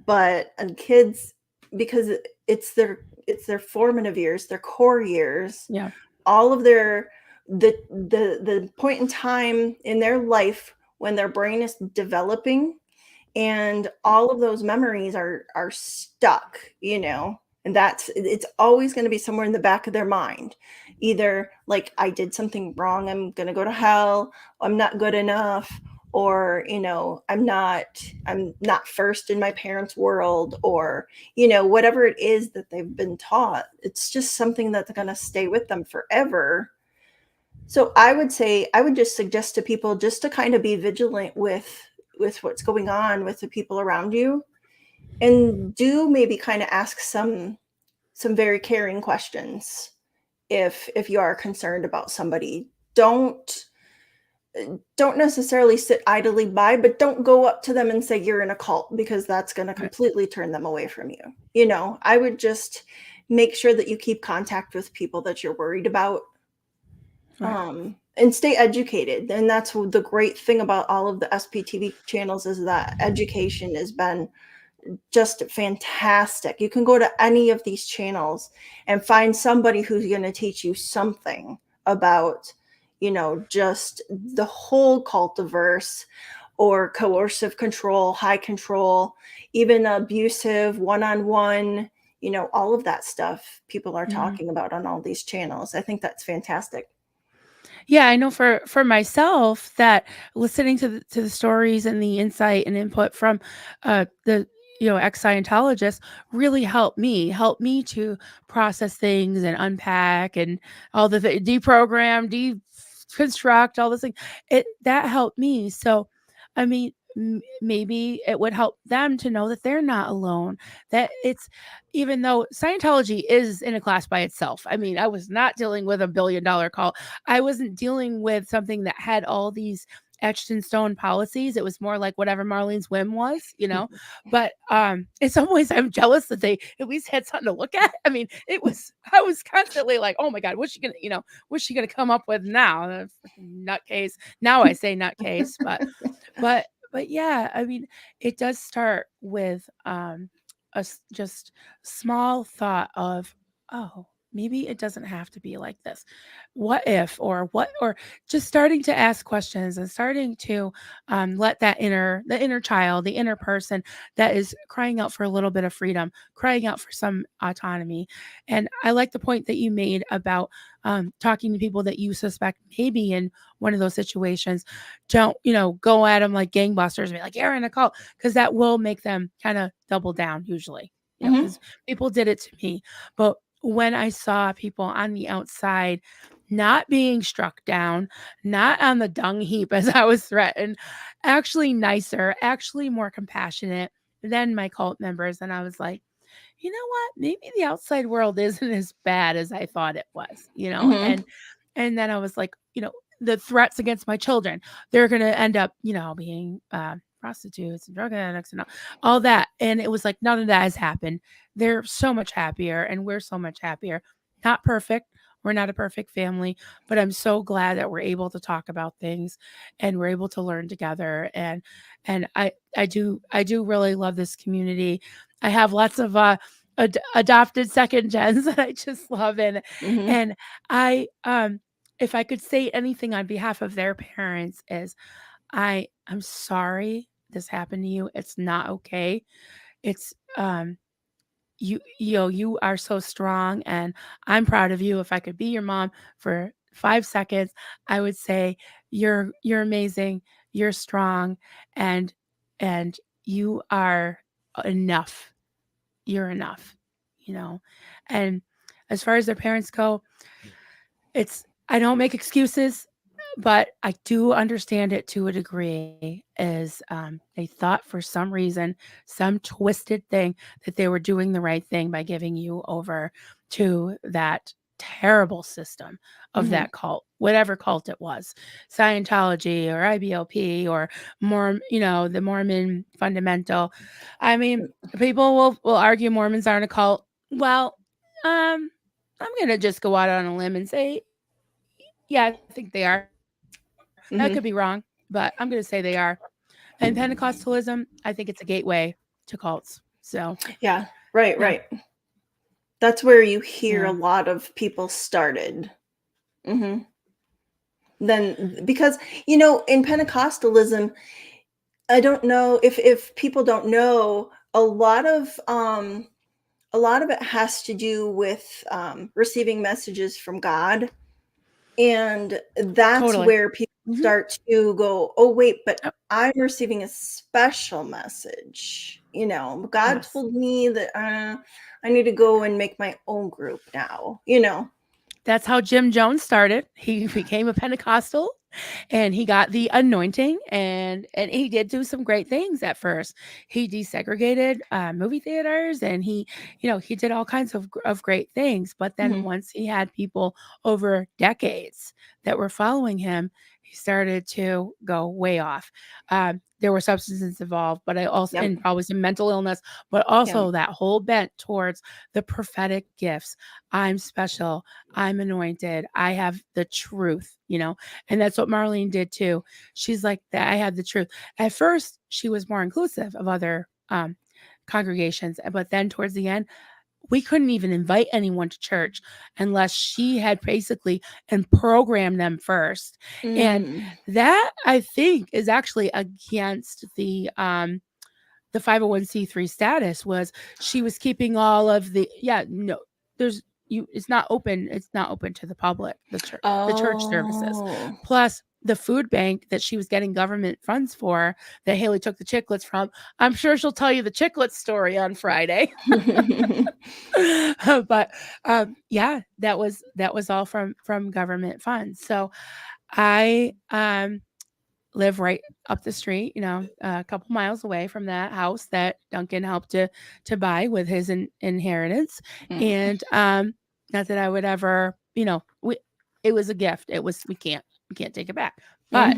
but and kids, because it's their formative years, their core years, Yeah. all of the point in time in their life when their brain is developing, and all of those memories are stuck, and it's always going to be somewhere in the back of their mind, either like, I did something wrong, I'm going to go to hell, I'm not good enough, or I'm not first in my parents' world, or whatever it is that they've been taught. It's just something that's going to stay with them forever. So I would just suggest to people just to kind of be vigilant with what's going on with the people around you, and do maybe kind of ask some very caring questions if you are concerned about somebody. Don't necessarily sit idly by, but don't go up to them and say you're in a cult, because that's going to Right. completely turn them away from you. I would just make sure that you keep contact with people that you're worried about, Right. And stay educated. And that's the great thing about all of the SPTV channels, is that education has been just fantastic. You can go to any of these channels and find somebody who's going to teach you something about, just the whole cultiverse, or coercive control, high control, even abusive, one-on-one, all of that stuff people are Mhm. talking about on all these channels. I think that's fantastic. Yeah, I know for myself that listening to the stories and the insight and input from the ex-Scientologists really helped me to process things and unpack and all the deprogram, deconstruct, all this thing. It that helped me. So, I mean, maybe it would help them to know that they're not alone. That it's even though Scientology is in a class by itself. I mean, I was not dealing with $1 billion cult. I wasn't dealing with something that had all these etched in stone policies. It was more like whatever Marlene's whim was. But in some ways I'm jealous that they at least had something to look at. I mean, I was constantly like, oh my God, what's she gonna come up with now? Nutcase. Now I say nutcase, but yeah, I mean, it does start with just small thought of, oh, maybe it doesn't have to be like this. What if, or just starting to ask questions and starting to let the inner child, the inner person that is crying out for a little bit of freedom, crying out for some autonomy. And I like the point that you made about talking to people that you suspect maybe in one of those situations. Don't, go at them like gangbusters and be like, you're in a cult, because that will make them kind of double down usually, Hmm. because people did it to me. But when I saw people on the outside not being struck down, not on the dung heap as I was threatened, actually nicer, actually more compassionate than my cult members. And I was like, you know what? Maybe the outside world isn't as bad as I thought it was. Hmm. And then I was like, the threats against my children, they're going to end up, being prostitutes and drug addicts and all that. And it was like, none of that has happened. They're so much happier and we're so much happier. Not perfect. We're not a perfect family, but I'm so glad that we're able to talk about things and we're able to learn together. And I do really love this community. I have lots of adopted second gens that I just love, Hmm. and I if I could say anything on behalf of their parents is I'm sorry this happened to you. It's not okay. It's you are so strong and I'm proud of you. If I could be your mom for 5 seconds, I would say you're amazing, you're strong, and and you are enough. You're enough, you know? And as far as their parents go, I don't make excuses, but I do understand it to a degree. Is they thought for some reason, some twisted thing, that they were doing the right thing by giving you over to that terrible system of Hmm. that cult, whatever cult it was, Scientology or IBLP or more, the Mormon fundamental. I mean, people will argue Mormons aren't a cult. Well, I'm gonna just go out on a limb and say, yeah, I think they are. That could be wrong, Hmm. but I'm gonna say they are. And Pentecostalism, I think it's a gateway to cults. So Yeah. Right. yeah, Right. That's where you hear a yeah, lot of people started. Hmm. Then, because in Pentecostalism, I don't know if people don't know, a lot of it has to do with receiving messages from God. And that's totally. where people Mhm. start to go, oh, wait, but Yep. I'm receiving a special message. God Yes. told me that I need to go and make my own group now. That's how Jim Jones started. He became a Pentecostal and he got the anointing and he did do some great things at first. He desegregated movie theaters and he did all kinds of great things. But then Hmm. once he had people over decades that were following him, he started to go way off. there were substances involved, but I also, Yep. and probably some mental illness, but Yep. also that whole bent towards the prophetic gifts. I'm special. I'm anointed. I have the truth, and that's what Marlene did too. She's like that. I had the truth. At first, she was more inclusive of other congregations, but then towards the end, we couldn't even invite anyone to church unless she had basically and programmed them first. And that, I think, is actually against the 501c3 status. Was she was keeping all of the there's it's not open to the public, the church services, plus the food bank that she was getting government funds for, that Haley took the chiclets from. I'm sure she'll tell you the chiclets story on Friday. But yeah, that was all from government funds. So I live right up the street, a couple miles away from that house that Duncan helped to buy with his inheritance. And not that I would ever, it was a gift. We can't take it back. But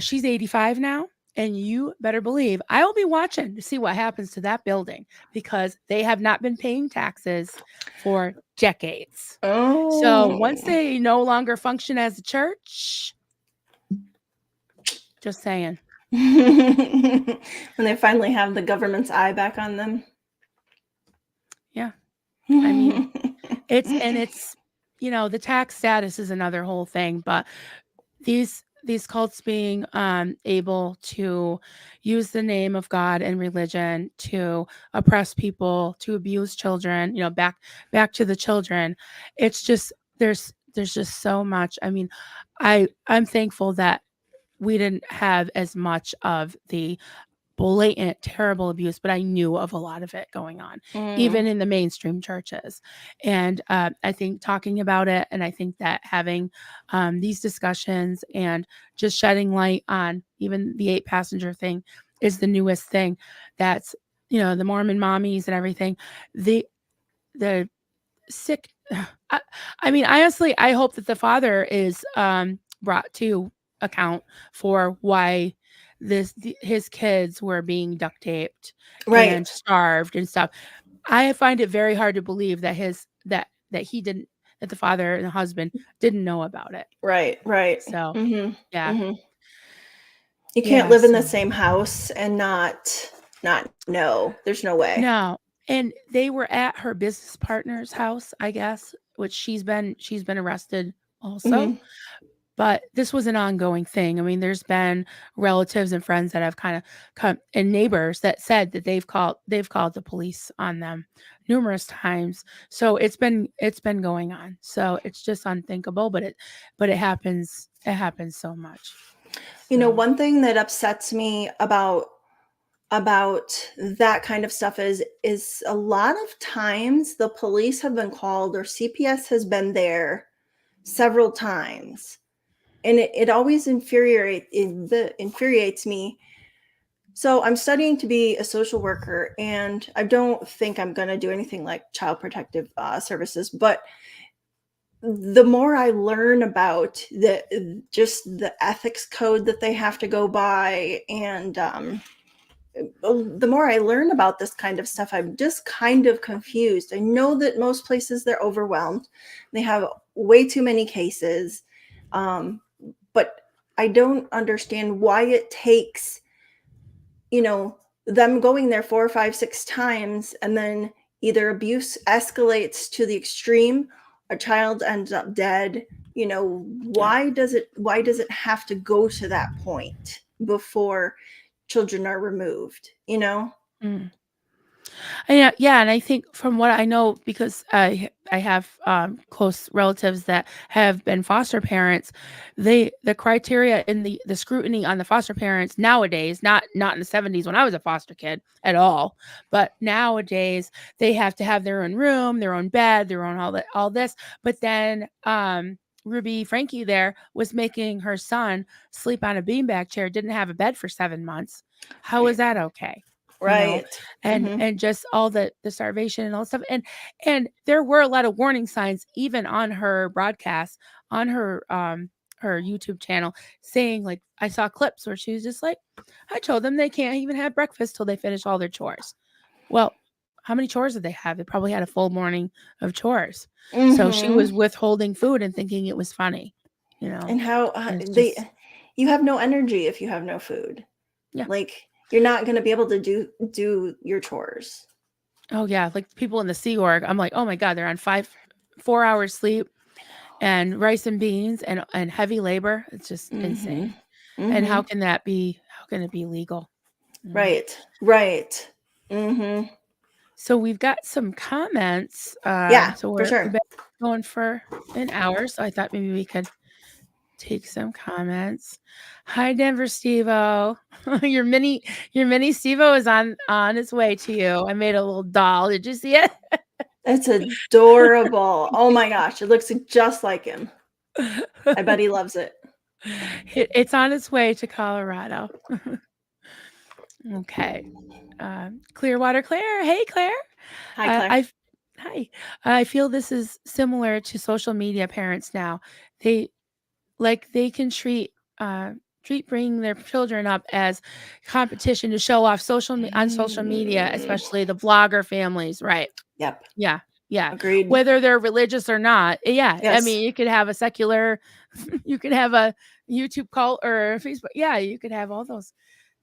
she's 85 now. And you better believe I will be watching to see what happens to that building, because they have not been paying taxes for decades. So once they no longer function as a church, just saying. When they finally have the government's eye back on them. Yeah. I mean, it's the tax status is another whole thing, but these cults being able to use the name of God and religion to oppress people, to abuse children, back to the children. It's just, there's just so much. I mean, I'm thankful that we didn't have as much of the blatant, terrible abuse, but I knew of a lot of it going on, even in the mainstream churches. And I think talking about it, and I think that having these discussions and just shedding light on even the 8-passenger thing is the newest thing. That's, the Mormon mommies and everything. The sick. I mean, honestly, I hope that the father is brought to account for why his kids were being duct taped and starved and stuff. I find it very hard to believe that that the father and the husband didn't know about it. Right. So yeah. You can't live in the same house and not know. There's no way. No. And they were at her business partner's house, I guess, which she's been arrested also. But this was an ongoing thing. I mean, there's been relatives and friends that have kind of come, and neighbors that said that they've called the police on them numerous times. So it's been going on. So it's just unthinkable, but it happens so much. One thing that upsets me about that kind of stuff is a lot of times the police have been called, or CPS has been there several times, and it always infuriates me. So I'm studying to be a social worker, and I don't think I'm going to do anything like child protective services, but the more I learn about the ethics code that they have to go by, and the more I learn about this kind of stuff, I'm just kind of confused. I know that most places they're overwhelmed. They have way too many cases. But I don't understand why it takes, them going there 4, 5, 6 times, and then either abuse escalates to the extreme, a child ends up dead. Why does it have to go to that point before children are removed? And I think from what I know, because I have close relatives that have been foster parents, the criteria in the scrutiny on the foster parents nowadays, not in the 70s when I was a foster kid at all, but nowadays they have to have their own room, their own bed, their own all this. But then Ruby Frankie there was making her son sleep on a beanbag chair, didn't have a bed for 7 months. How is that okay? Right. And just all the starvation and all stuff. And there were a lot of warning signs, even on her broadcast, on her her YouTube channel saying, like, I saw clips where she was just like, I told them they can't even have breakfast till they finish all their chores. Well, how many chores did they have? They probably had a full morning of chores. So she was withholding food and thinking it was funny, you know. And how And it's just, you have no energy if you have no food. yeah. Like, you're not going to be able to do your chores. Oh yeah, like people in the Sea Org, I'm like, oh my God, they're on 4 hours sleep and rice and beans and heavy labor. It's just insane. And how can it be legal? You know? Right. So we've got some comments. Yeah, So for we've sure. been going for an hour, so I thought maybe we could take some comments. Hi, Denver Steve-O. your mini Steve-O is on his way to you. I made a little doll. Did you see it? It's adorable. Oh my gosh, it looks just like him. I bet he loves it. It's on its way to Colorado. Okay. Clearwater Claire. Hey, Claire. Hi, Claire. Hi. I feel this is similar to social media parents now. They can treat bringing their children up as competition to show off on social media, especially the vlogger families, right? Yep. Yeah. Agreed. Whether they're religious or not. Yeah. Yes. I mean, you could have a secular, you could have a YouTube cult or Facebook. Yeah, you could have all those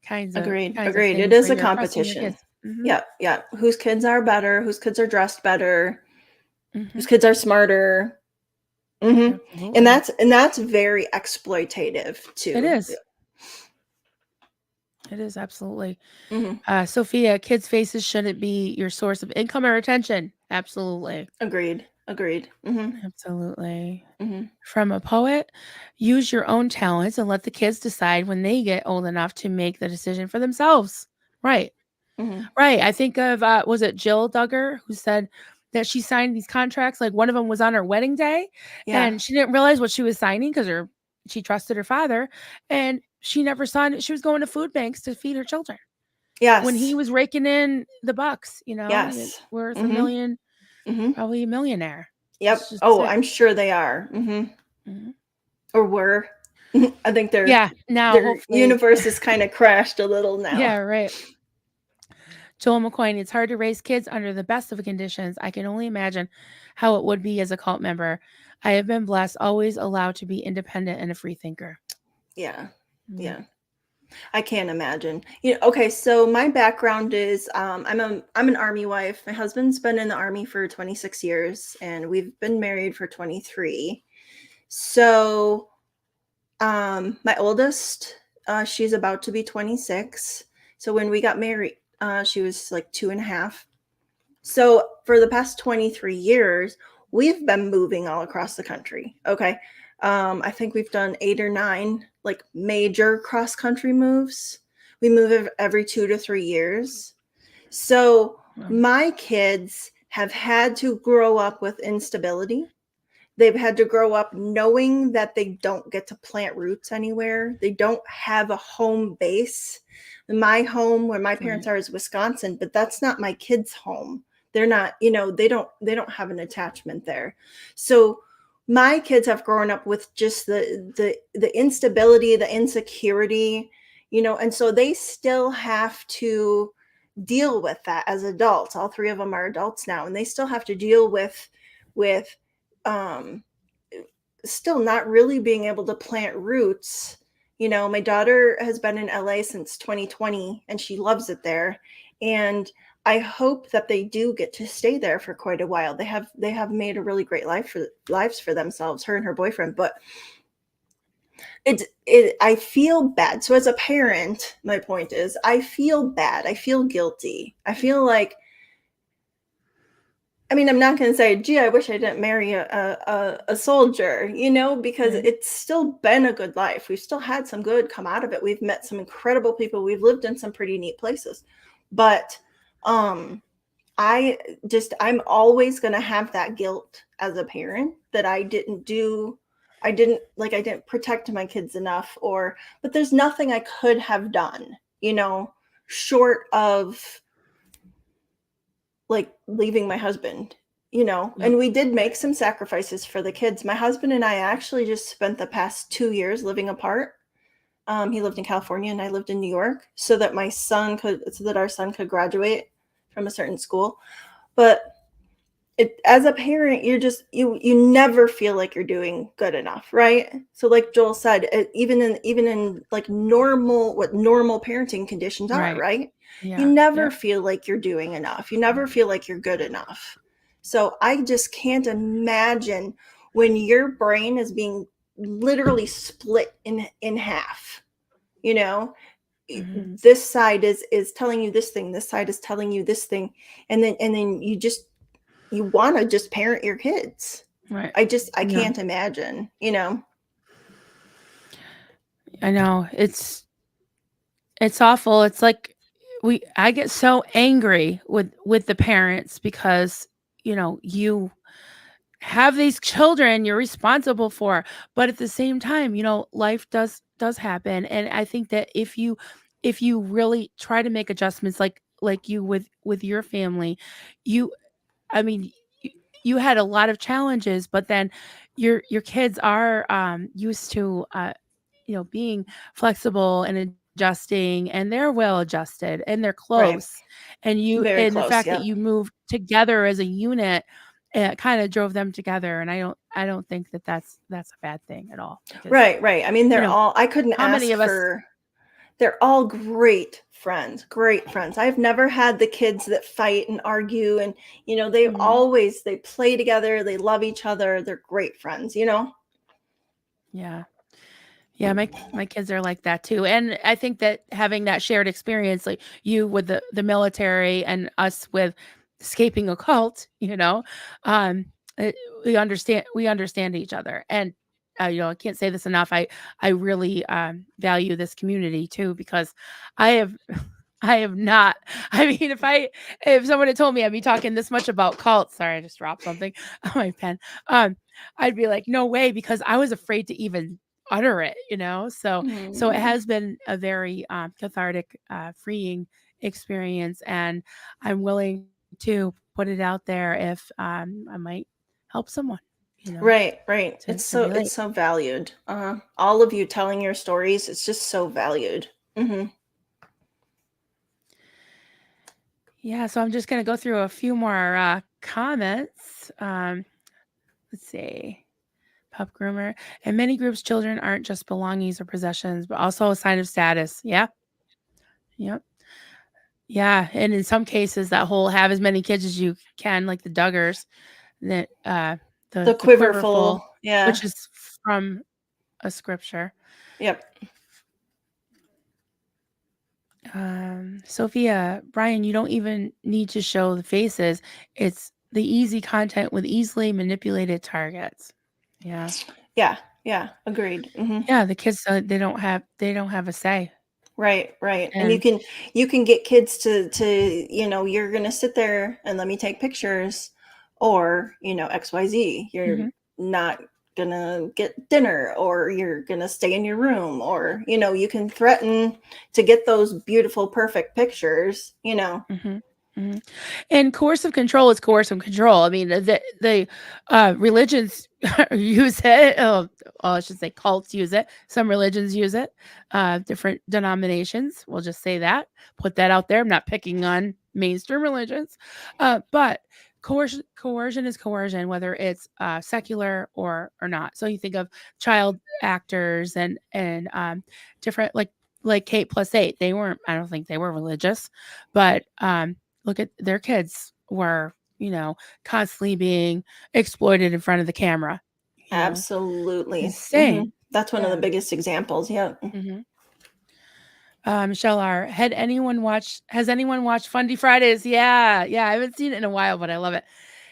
kinds of Agreed. things It is where a you're oppressing your competition. kids. Mhm. Yeah. Whose kids are better? Whose kids are dressed better? Mhm. Whose kids are smarter? And Absolutely. that's very exploitative too. It is. It is absolutely. Mm-hmm. Sophia, kids' faces shouldn't be your source of income or attention. Absolutely. Agreed. Mm-hmm. Absolutely. Mm-hmm. From a poet, use your own talents and let the kids decide when they get old enough to make the decision for themselves. Right. Mm-hmm. Right. I think of, was it Jill Duggar who said that she signed these contracts? Like one of them was on her wedding day Yeah. and she didn't realize what she was signing because she trusted her father and she never signed it. She was going to food banks to feed her children. Yes. When he was raking in the bucks, Yes. worth $1 million, probably a millionaire. Yep. Oh, sick. I'm sure they are. Or were. I think now their hopefully universe has kind of crashed a little now. Yeah, right. Joel McCoy, it's hard to raise kids under the best of conditions. I can only imagine how it would be as a cult member. I have been blessed, always allowed to be independent and a free thinker. Yeah. I can't imagine. Okay, so my background is I'm an Army wife. My husband's been in the Army for 26 years and we've been married for 23. So my oldest, she's about to be 26. So when we got married, she was like 2.5. So for the past 23 years, we've been moving all across the country. Okay. I think we've done 8 or 9 like major cross country moves. We move every 2 to 3 years. So my kids have had to grow up with instability. They've had to grow up knowing that they don't get to plant roots anywhere. They don't have a home base. My home where my parents are is Wisconsin, but that's not my kids' home. They're not, they don't have an attachment there. So my kids have grown up with just the instability, the insecurity, and so they still have to deal with that as adults. All 3 of them are adults now, and they still have to deal with still not really being able to plant roots. My daughter has been in LA since 2020 and she loves it there. And I hope that they do get to stay there for quite a while. They have made a really great lives for themselves, her and her boyfriend, but I feel bad. So as a parent, my point is I feel bad. I feel guilty. I feel like, I mean, I'm not going to say, gee, I wish I didn't marry a soldier, because it's still been a good life. We've still had some good come out of it. We've met some incredible people. We've lived in some pretty neat places. But I'm always going to have that guilt as a parent that I didn't protect my kids enough, but there's nothing I could have done, short of like leaving my husband, Yep. and we did make some sacrifices for the kids. My husband and I actually just spent the past 2 years living apart. He lived in California and I lived in New York, so that our son could graduate from a certain school. But as a parent, you never feel like you're doing good enough, right? So like Joel said, even in like what normal parenting conditions are, Right. right? You Yeah. never Yep. feel like you're doing enough. You never feel like you're good enough. So I just can't imagine when your brain is being literally split in half. You know, Hmm. this side is telling you this thing, this side is telling you this thing, and then you want to just parent your kids. Right. I Yeah. can't imagine, I know. It's awful. It's like I get so angry with the parents because, you have these children you're responsible for, but at the same time, life does happen, and I think that if you really try to make adjustments like you with your family, you I mean, you, you had a lot of challenges, but then your kids are used to being flexible and adjusting, and they're well adjusted and they're right? close, and Very the fact close. that Yep. you moved together as a unit, it kind of drove them together, and I don't think that that's a bad thing at all, because Right. I mean, you know I couldn't how many ask of us. for they're all great friends, great friends. I've never had the kids that fight and argue, and Mhm. they play together, they love each other, they're great friends. Yeah. Yeah, my kids are like that too, and I think that having that shared experience, like you with the military and us with escaping a cult, um, uh, we understand each other, and I can't say this enough. I really value this community too, because I have I have not. I mean, if someone had told me I'd be talking this much about cults, sorry, I just dropped something on my pen. Um, I'd be like, no way, because I was afraid to even utter it. So it Mm. has been a very cathartic, freeing experience, and I'm willing to put it out there if I might help someone, Right. to relate. It's so valued. All of you telling your stories, it's just so valued. Yeah, so I'm just gonna go through a few more comments. Let's see. Pup groomer. In many groups, children aren't just belongings or possessions, but also a sign of status. Yeah. Yep. Yeah. And in some cases, that whole have as many kids as you can, like the Duggars, that The the quiverful, quiverful, yeah. which is from a scripture. Yep. Sophia, Brian, you don't even need to show the faces. It's the easy content with easily manipulated targets. Yeah. Yeah, agreed. Yeah, the kids, they don't have a say. Right. And And you can get kids to you're gonna sit there and let me take pictures, or XYZ. You're mhm, not gonna get dinner, or you're gonna stay in your room, or you can threaten to get those beautiful, perfect pictures. mhm, mhm. And coercive control is coercive control. I mean, the religions use it. Well, I should say cults use it. Some religions use it. Different denominations. We'll just say that. Put that out there. I'm not picking on mainstream religions, but coercion is coercion, whether it's secular or not. So you think of child actors and different like Kate plus 8. They weren't. I don't think they were religious, but look at their kids were, constantly being exploited in front of the camera. Absolutely. Insane. That's one of the Yeah. biggest examples. Yeah. hmm Michelle R. Has anyone watched Fundy Fridays? Yeah. Yeah. I haven't seen it in a while, but I love it.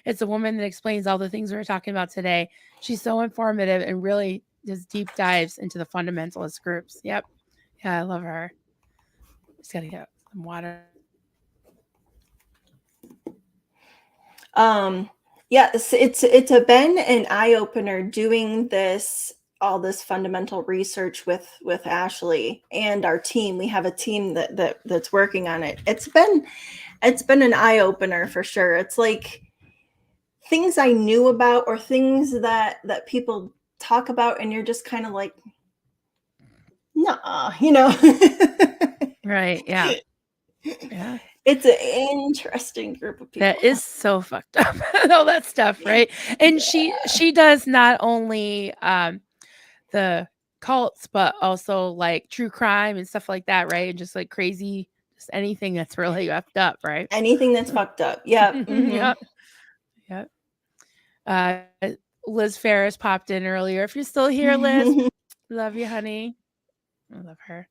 It's a woman that explains all the things we were talking about today. She's so informative and really does deep dives into the fundamentalist groups. Yep. Yeah. I love her. Just got to get some water. Um, yeah, it's been an eye opener doing all this fundamental research with Ashley and our team. We have a team that's working on it. It's been an eye opener for sure. It's like things I knew about, or things that people talk about, and you're just kind of like, nah, Right. Yeah. Yeah. It's an interesting group of That people. is so fucked up. All that stuff, right? And she does not only the cults, but also like true crime and stuff like that, right? And just like crazy, just anything that's really effed up, right? Anything that's fucked up. Yeah. Yep. Yep. Uh, Liz Ferris popped in earlier. If you're still here, Liz, love you, honey. I love her.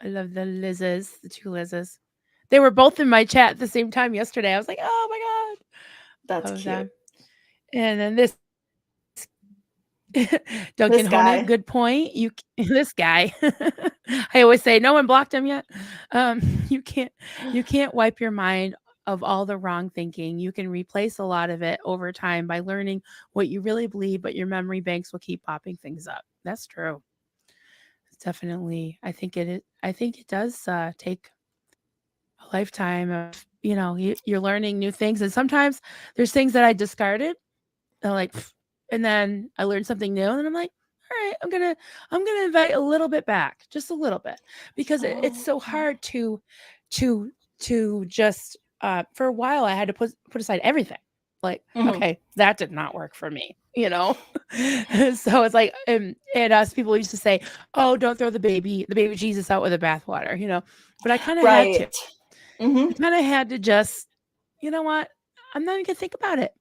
I love the Lizzes, the two Lizzes. They were both in my chat at the same time yesterday. I was like, oh my That's God. Love cute. them. And then this Duncan This Hona, guy. good point. This guy. I always say, no one blocked him yet. Um, you can't wipe your mind of all the wrong thinking. You can replace a lot of it over time by learning what you really believe, but your memory banks will keep popping things up. That's true. It's definitely. I think it does take a lifetime of you're learning new things, and sometimes there's things that I discarded. I'm like, "Pff," and then I learned something new, and then I'm like, all right, I'm gonna invite a little bit back, just a little bit, because it's Oh, so hard to just for a while I had to put aside everything. Like, mhm. okay, that did not work for me, you know. So it's like, and us people used to say, oh, don't throw the baby Jesus out with the bathwater, but I kind of had to. Right. Hmm. I kind of had to just, you know what? I'm not even gonna think about it.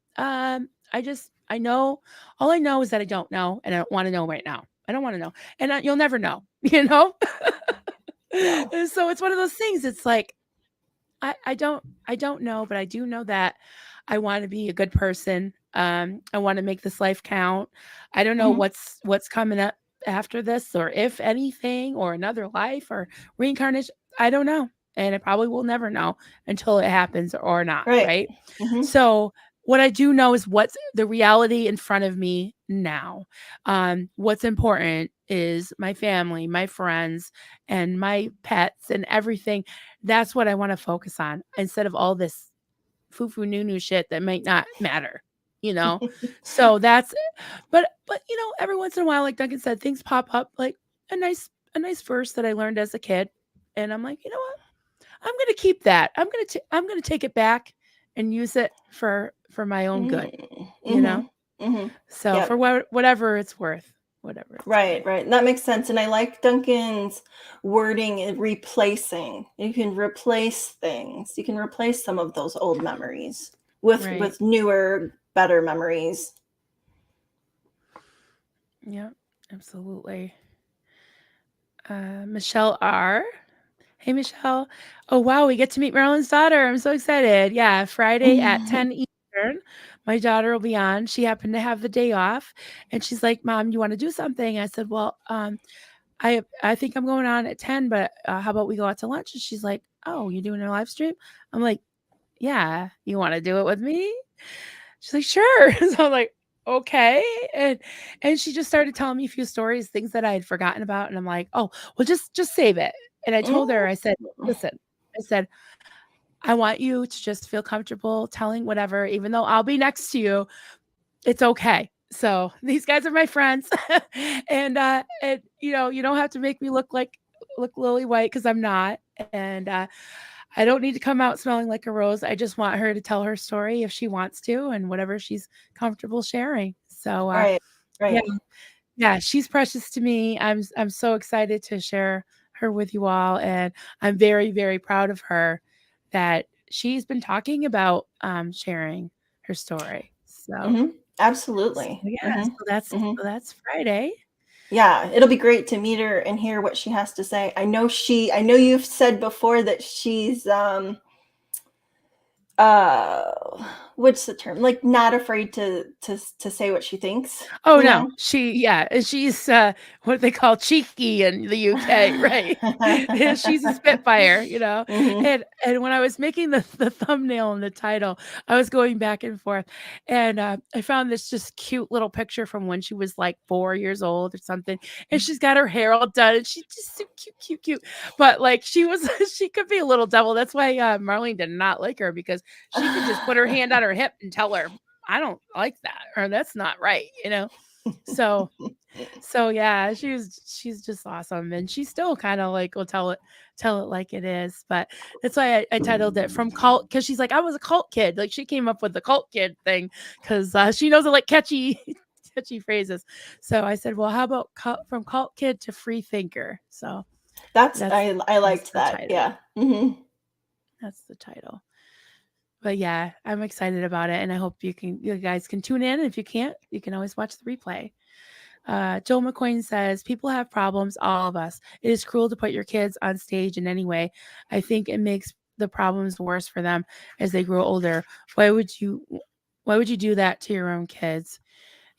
I know. All I know is that I don't know, and I don't want to know right now. I don't want to know, and you'll never know, you know. No. And so it's one of those things. It's like I don't know, but I do know that I want to be a good person. I want to make this life count. I don't know Hmm. what's coming up after this, or if anything, or another life, or reincarnation. I don't know, and I probably will never know until it happens or not. Right. Right. Hmm. So what I do know is what's the reality in front of me now. What's important is my family, my friends, and my pets, and everything. That's what I want to focus on instead of all this foo-foo new shit that might not matter, you know? So that's but every once in a while, like Duncan said, things pop up like a nice verse that I learned as a kid. And I'm like, you know what? I'm gonna keep that. I'm gonna take it back and use it for my own good, you Hmm. know? Hmm. So Yep. for whatever it's worth. Whatever it's worth. Right, right. That makes sense. And I like Duncan's wording in replacing. You can replace things. You can replace some of those old memories with Right. newer, better memories. Yeah, absolutely. Michelle R. Hey, Michelle. Oh, wow. We get to meet Marilyn's daughter. I'm so excited. Yeah. Friday at 10 Eastern. My daughter will be on. She happened to have the day off. And she's like, Mom, you want to do something? I said, well, I think I'm going on at 10, but how about we go out to lunch? And she's like, oh, you're doing a live stream? I'm like, yeah. You want to do it with me? She's like, sure. So I'm like, okay. And she just started telling me a few stories, things that I had forgotten about. And I'm like, oh, well, just save it. And I told her, I said, listen, I said, I want you to just feel comfortable telling whatever, even though I'll be next to you, it's okay. So these guys are my friends. And you don't have to make me look lily white because I'm not. And I don't need to come out smelling like a rose. I just want her to tell her story if she wants to, and whatever she's comfortable sharing. So Right, yeah, right. yeah, she's precious to me. I'm so excited to share her with you all, and I'm very, very proud of her that she's been talking about sharing her story. Hmm. So Absolutely. yeah, Hmm. Hmm. so that's Friday. Yeah, it'll be great to meet her and hear what she has to say. I know you've said before that she's uh what's the term, like, not afraid to say what she thinks, Oh, you no. know. She's, what they call cheeky in the UK, right? She's a spitfire, Hmm. and when I was making the thumbnail and the title, I was going back and forth, and, I found this just cute little picture from when she was, like, 4 years old or something, and she's got her hair all done, and she's just so cute, cute, cute, but, like, she was she could be a little devil. That's why, Marlene did not like her because she could just put her hand on her hip and tell her, I don't like that, or that's not right, you know? So yeah, she's just awesome, and she still kind of like will tell it like it is. But that's why I titled it from cult, because she's like, I was a cult kid. Like she came up with the cult kid thing because she knows it like catchy catchy phrases. So I said, well, how about from cult kid to free thinker? So That's that's I that's liked the that. title. Yeah. Mm-hmm. That's the title. But yeah, I'm excited about it, and I hope you guys can tune in. If you can't, you can always watch the replay. Joel McCoy says, people have problems, all of us. It is cruel to put your kids on stage in any way. I think it makes the problems worse for them as they grow older. Why would you do that to your own kids?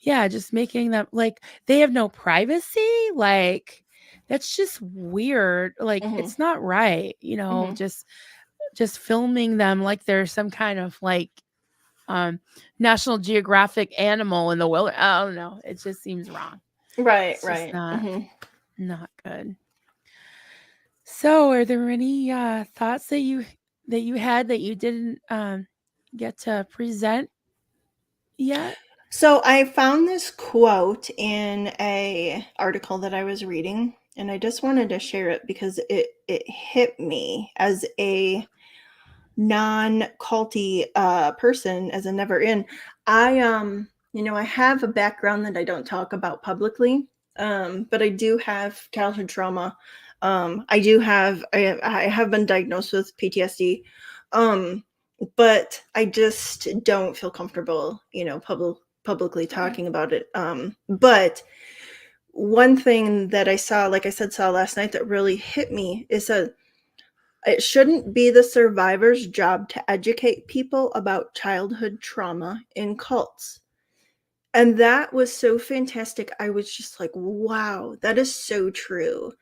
Yeah, just making them like they have no privacy. Like that's just weird. Like Mm-hmm. it's not right, Mm-hmm. just filming them like they're some kind of like National Geographic animal in the wilderness. I don't know. It just seems wrong. Right. It's just Right. Mm-hmm. not good. So, are there any thoughts that you had that you didn't get to present yet? So I found this quote in a article that I was reading, and I just wanted to share it because it hit me as a non-culty person, as a never in. I I have a background that I don't talk about publicly, but I do have childhood trauma. I have been diagnosed with PTSD, um, but I just don't feel comfortable, publicly Okay. talking about it. But one thing that I saw, like I saw last night, that really hit me is that it shouldn't be the survivor's job to educate people about childhood trauma in cults. And that was so fantastic. I was just like, wow, that is so true.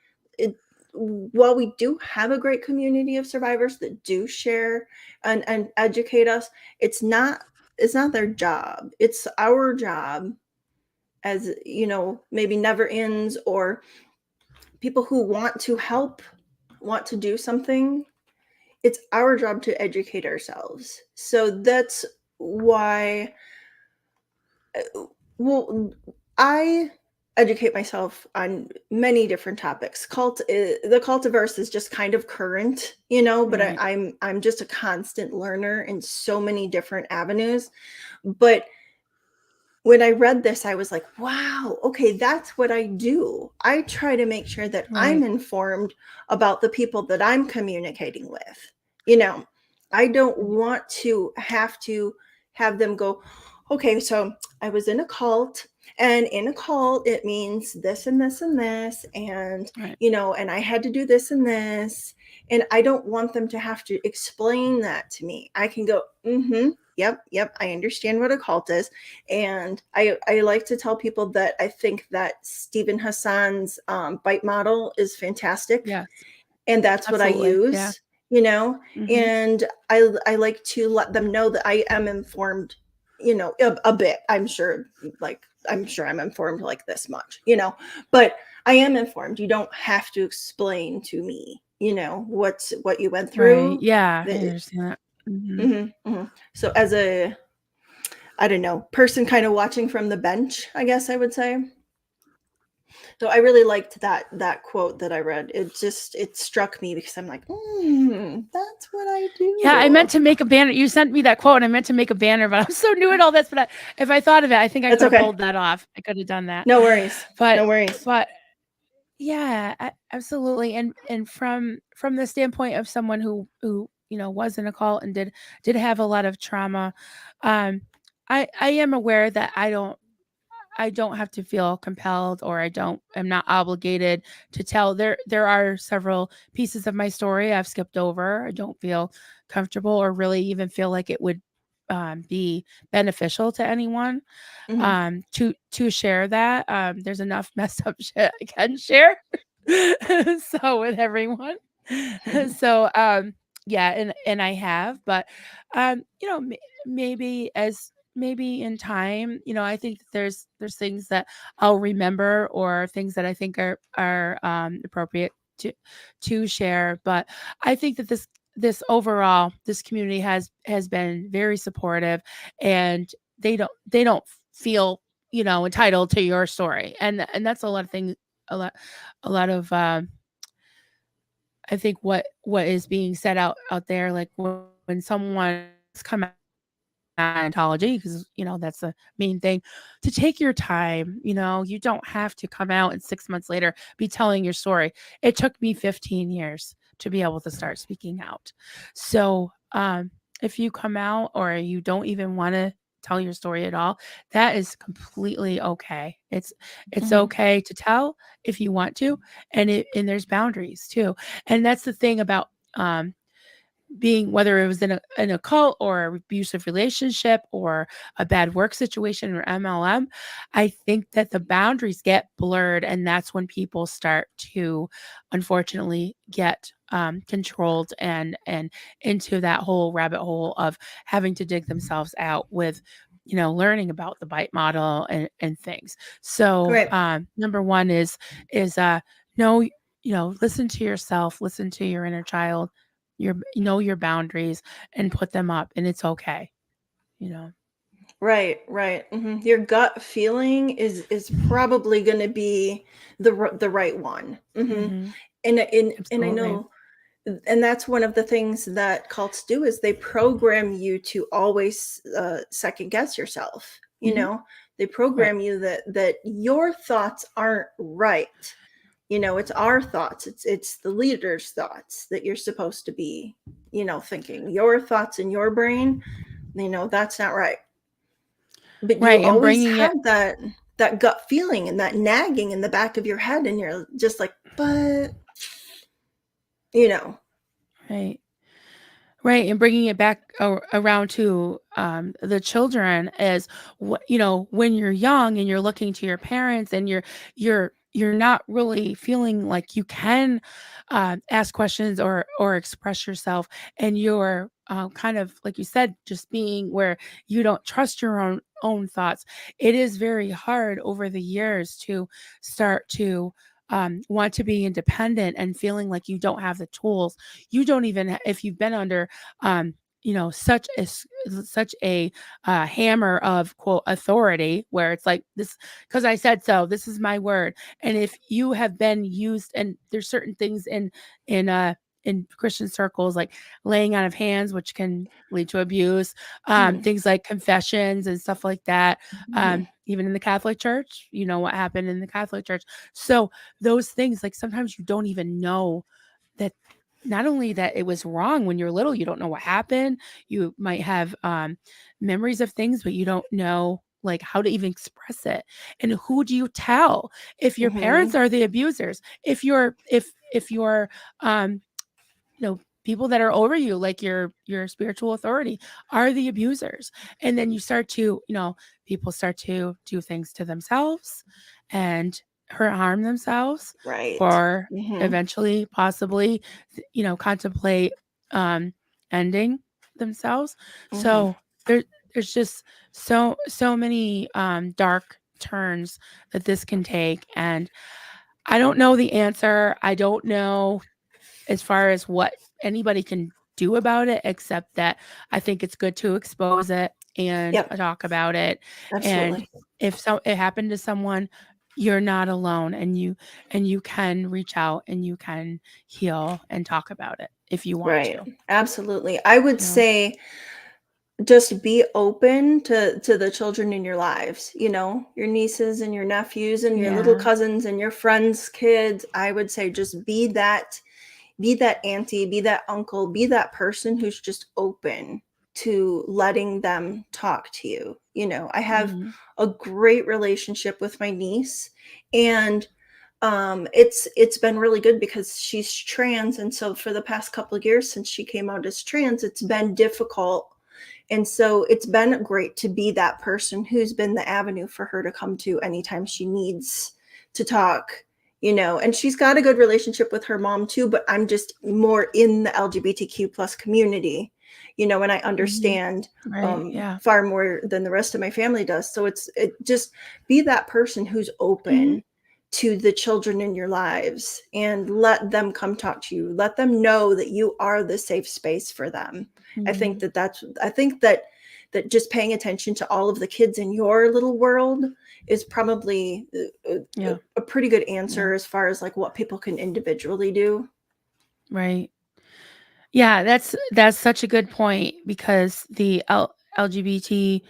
While we do have a great community of survivors that do share and educate us, it's not their job. It's our job as, maybe never ends, or people who want to help, want to do something. It's our job to educate ourselves. So that's why, well, I educate myself on many different topics. The Cultiverse is just kind of current, but Right. I'm just a constant learner in so many different avenues. But when I read this, I was like, wow, okay, that's what I do. I try to make sure that I'm Right. informed about the people that I'm communicating with. You know, I don't want to have them go, okay, so I was in a cult, and in a cult, it means this and this and this, and, Right. and I had to do this and this. And I don't want them to have to explain that to me. I can go, yep, I understand what a cult is. And I like to tell people that I think that Stephen Hassan's bite model is fantastic. Yes. And that's what I Absolutely. Yeah. use, Mm-hmm. and I like to let them know that I am informed, a bit. I'm sure I'm informed like this much, but I am informed. You don't have to explain to me, what you went Right. through. Yeah. I understand that. Mm-hmm. So as a, I don't know, person kind of watching from the bench, I guess I would say. So I really liked that quote that I read. It struck me because I'm like, that's what I Yeah, I meant do. to make a banner. You sent me that quote, and I meant to make a banner, but I'm so new at all this. But if I thought of it, I think I That's could have okay. pulled that off. I could have done that. No worries. But No worries. but yeah, absolutely. And from the standpoint of someone who was in a cult and did have a lot of trauma, I am aware that I don't have to feel compelled, or I'm not obligated to tell. There are several pieces of my story I've skipped over. I don't feel comfortable or really even feel like it would be beneficial to anyone Mm-hmm. to share that. There's enough messed up shit I can share. So with everyone. So yeah, and I have, but maybe maybe in time, I think that there's things that I'll remember, or things that I think are appropriate to share. But I think that this overall, this community has been very supportive, and they don't feel, entitled to your story. And that's a lot of things, a lot of I think what is being said out there, like when someone's come out Scientology, because that's the main thing, to take your time. You don't have to come out and 6 months later be telling your story. It took me 15 years to be able to start speaking out. So if you come out or you don't even want to tell your story at all, that is completely okay. It's okay to tell if you want to, and there's boundaries too. And that's the thing about being, whether it was in a cult or an abusive relationship or a bad work situation or MLM, I think that the boundaries get blurred, and that's when people start to, unfortunately, get controlled and into that whole rabbit hole of having to dig themselves out with learning about the bite model and things. So Right. number one is no, listen to yourself, listen to your inner child, your boundaries, and put them up, and it's okay. Right, right. Your gut feeling is probably going to be the right one. Mm-hmm. And I Absolutely. know, and that's one of the things that cults do, is they program you to always second guess yourself. Mm-hmm. They Right. program you that your thoughts aren't right. It's our thoughts. It's the leader's thoughts that you're supposed to be, thinking. Your thoughts in your brain, that's not right. But you Right, and always bringing it. have that gut feeling and that nagging in the back of your head, and you're just like, but Right. Right, and bringing it back around to the children is, when you're young and you're looking to your parents, and you're not really feeling like you can ask questions or express yourself, and you're kind of, like you said, just being where you don't trust your own thoughts. It is very hard over the years to start to want to be independent and feeling like you don't have the tools. You don't even, if you've been under such a hammer of, quote, authority, where it's like, this because I said so, this is my word. And if you have been used, and there's certain things in uh in Christian circles, like laying on of hands, which can lead to abuse, things like confessions and stuff like that. Even in the Catholic Church, what happened in the Catholic Church. So those things, like, sometimes you don't even know that, not only that it was wrong when you're little, you don't know what happened. You might have memories of things, but you don't know, like, how to even express it. And who do you tell? If your parents are the abusers, if your people that are over you, like your spiritual authority, are the abusers, and then you start to, people start to do things to themselves and harm themselves, right. or eventually possibly contemplate ending themselves. So there's just so many dark turns that this can take, and I don't know the answer. I don't know as far as what anybody can do about it, except that I think it's good to expose it and Yep, talk about it. And absolutely. if it happened to someone, you're not alone, and you can reach out, and you can heal and talk about it if you want Right. to. Absolutely. I would say just be open to the children in your lives, your nieces and your nephews and your little Yeah. cousins and your friends' kids. I would say just be that auntie, be that uncle, be that person who's just open to letting them talk to you. I have Mm-hmm. a great relationship with my niece, and it's been really good because she's trans, and so for the past couple of years since she came out as trans, it's been difficult. And so it's been great to be that person who's been the avenue for her to come to anytime she needs to talk. And she's got a good relationship with her mom too, but I'm just more in the LGBTQ plus community, and I Mm-hmm. understand Right. Yeah. far more than the rest of my family does. So it just be that person who's Mm-hmm. open to the children in your lives and let them come talk to you. Let them know that you are the safe space for them. I Mm-hmm. think that that just paying attention to all of the kids in your little world is probably a pretty good answer as far as like what people can individually do. Right. Yeah, that's such a good point, because the LGBTQIA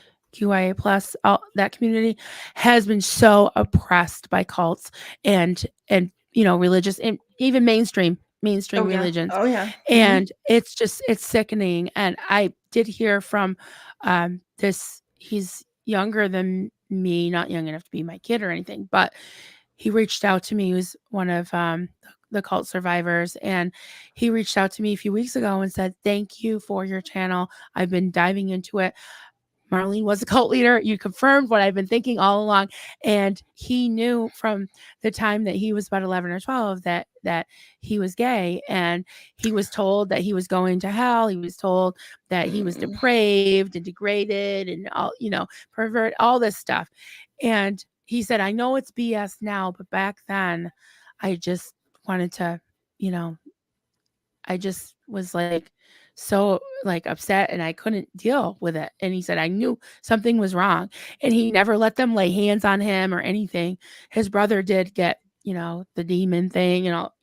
plus that community has been so oppressed by cults and religious and even mainstream Oh yeah. religions, Oh yeah. and it's sickening. And I did hear from this. He's younger than me, not young enough to be my kid or anything, but he reached out to me. He was one of the cult survivors, and he reached out to me a few weeks ago and said, "Thank you for your channel. I've been diving into it. Marlene was a cult leader. You confirmed what I've been thinking all along." And he knew from the time that he was about 11 or 12 that he was gay, and he was told that he was going to hell. He was told that he was depraved and degraded and all, pervert, all this stuff. And he said, "I know it's BS now, but back then I just wanted to, I just was like so like upset, and I couldn't deal with it." And he said, "I knew something was wrong." And he never let them lay hands on him or anything. His brother did get, the demon thing and all,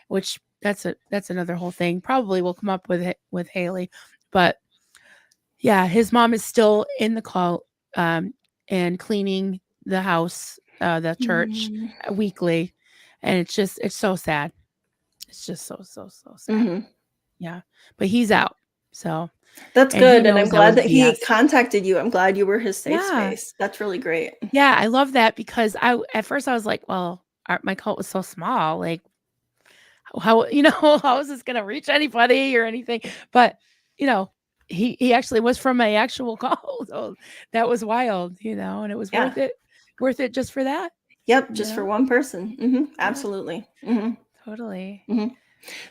which that's another whole thing. Probably will come up with Haley. But yeah, his mom is still in the cult, and cleaning the house, the church weekly. And it's so sad. It's just so sad. Yeah. But he's out. So, That's and he good, and I'm knows that glad was that he BS. contacted you. I'm glad you were his safe Yeah. space. That's really great. Yeah. I love that, because at first I was like, well, my cult was so small. Like, how, how is this going to reach anybody or anything? But, he actually was from my actual cult. So that was wild, and it was Yeah. worth it just for that. Yep, just for one person. Yeah, Absolutely. totally.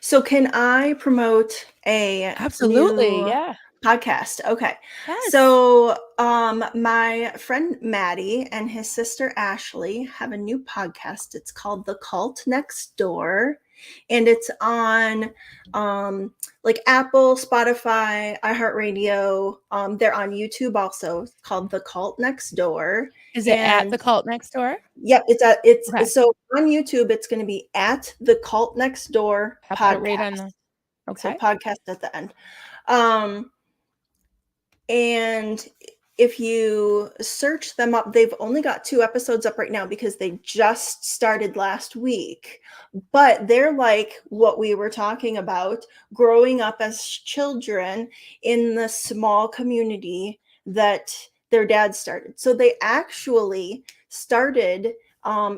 So can I promote a Absolutely. new Yeah. podcast? Okay. Yes. So my friend Maddie and his sister Ashley have a new podcast. It's called The Cult Next Door. And it's on like Apple, Spotify, iHeartRadio. They're on YouTube also. It's called The Cult Next Door. Is it at And the cult next door? yep, Okay. so on YouTube, it's going to be at The Cult Next Door I'll put it right on podcast. the. So Okay. podcast at the end. And if you search them up, they've only got 2 episodes up right now because they just started last week. But they're like what we were talking about, growing up as children in the small community that their dad started. So they actually started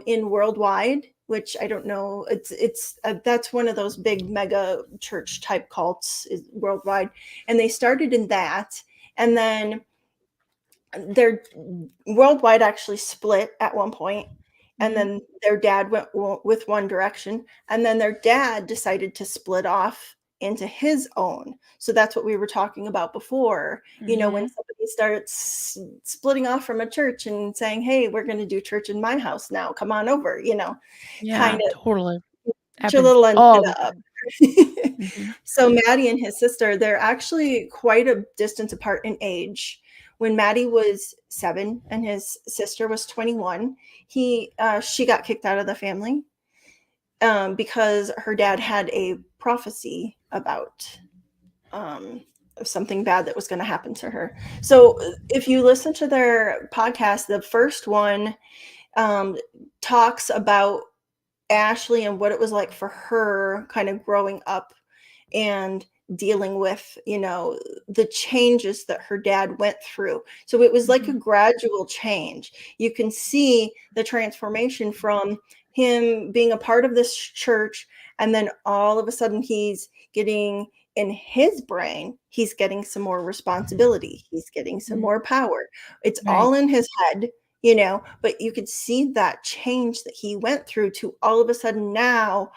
in Worldwide, which I don't know. It's that's one of those big mega church type cults, is Worldwide, and they started in that. And then their Worldwide actually split at one point, and then their dad went with one direction, and then their dad decided to split off into his own. So that's what we were talking about before. When somebody starts splitting off from a church and saying, "Hey, we're going to do church in my house now. Come on over," Yeah, kind of totally. put your Happens little all the antenna up. time. So Maddie and his sister, they're actually quite a distance apart in age. When Maddie was 7 and his sister was 21, she got kicked out of the family because her dad had a prophecy about something bad that was going to happen to her. So if you listen to their podcast, the first one talks about Ashley and what it was like for her kind of growing up and dealing with, the changes that her dad went through. So it was like a gradual change. You can see the transformation from him being a part of this church, and then all of a sudden he's getting, in his brain, he's getting some more responsibility. He's getting some more power. It's all in his head, but you could see that change that he went through to all of a sudden now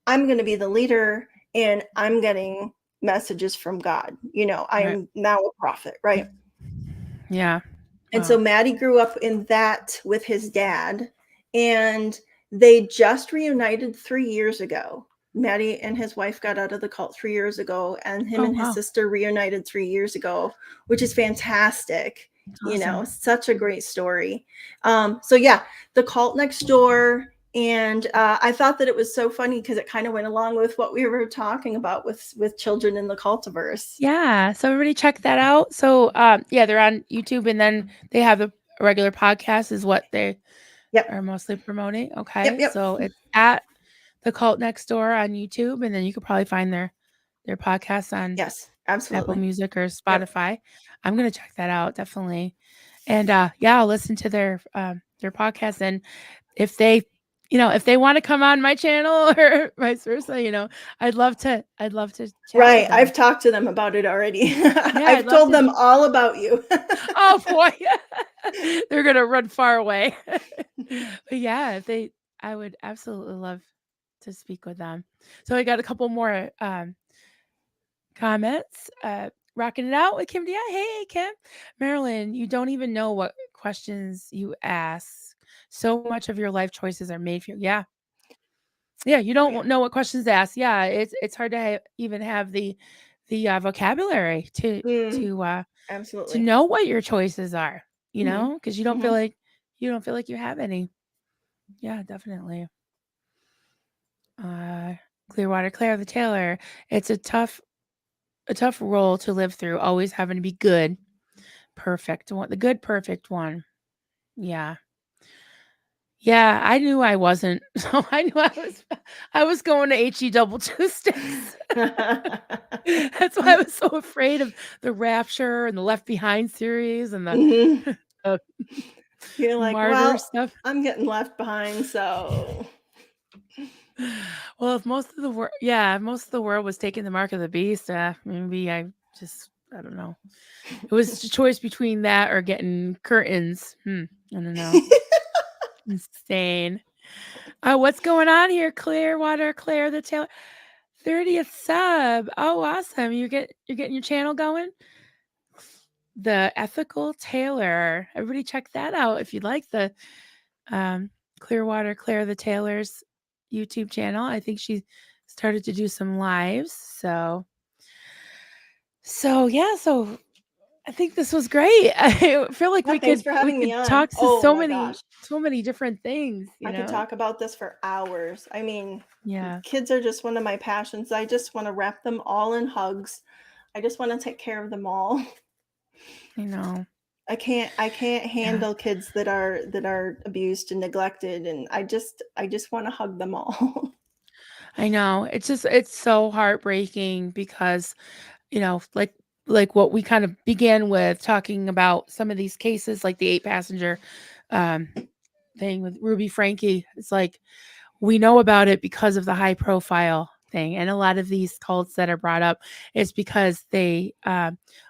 I'm going to be the leader and I'm getting messages from God. I'm now a prophet, right? Yeah. And so Maddie grew up in that with his dad, and they just reunited 3 years ago. Maddie and his wife got out of the cult 3 years ago, and him Oh, and his wow. sister reunited 3 years ago, which is fantastic. You know, Awesome. such a great story. So yeah, The Cult Next Door. And I thought that it was so funny because it kind of went along with what we were talking about with children in the Cultiverse. Yeah. So everybody check that out. So yeah, they're on YouTube, and then they have a regular podcast is what they Yep. are mostly promoting. Okay. Yep. So it's at The Cult Next Door on YouTube, and then you could probably find their podcast on Yes, Apple absolutely. Music or Yep. Spotify. I'm gonna check that out, definitely. And yeah, I'll listen to their podcast. And if they, if they want to come on my channel or vice versa, I'd love to chat Right. with them. I've talked to them about it already. Yeah, I've I'd love told to. them all about you. Oh boy, they're gonna run far away. But yeah, I would absolutely love to speak with them. So I got a couple more comments. Rocking it out with Kim Dia. Hey, Kim. Marilyn, you don't even know what questions you ask. So much of your life choices are made for you. Yeah. Yeah, you don't know what questions to ask. Yeah, it's hard to even have the vocabulary to Absolutely. know what your choices are, Mhm. because you don't feel like you have any. Yeah, definitely. Clearwater Claire the Taylor. It's a tough role to live through, always having to be good, perfect, the good perfect one. Yeah. Yeah, I knew I wasn't. So I knew I was going to HE double two sticks. That's why I was so afraid of the Rapture and the Left Behind series and Mhm. the You're like, martyr well, stuff. I'm getting left behind, so Well, if most of the world was taking the mark of the beast, maybe I don't know. It was a choice between that or getting curtains. I don't know. Insane. What's going on here? Clearwater Claire the Taylor. 30th sub. Oh, awesome. You're getting your channel going? The Ethical Tailor. Everybody check that out if you'd like the Clearwater Claire the Taylor's YouTube channel. I think she started to do some lives. So yeah, so I think this was great. I feel like yeah, thanks for having me on. talk to Oh so my gosh. many different things, I could talk about this for hours. I mean, Yeah, kids are just one of my passions. I just want to wrap them all in hugs. I just want to take care of them all. I know. I can't handle kids that are abused and neglected, and I just want to hug them all. I know. It's so heartbreaking because, like what we kind of began with talking about some of these cases, like the 8-passenger thing with Ruby Frankie. It's like we know about it because of the high profile thing. And a lot of these cults that are brought up is because they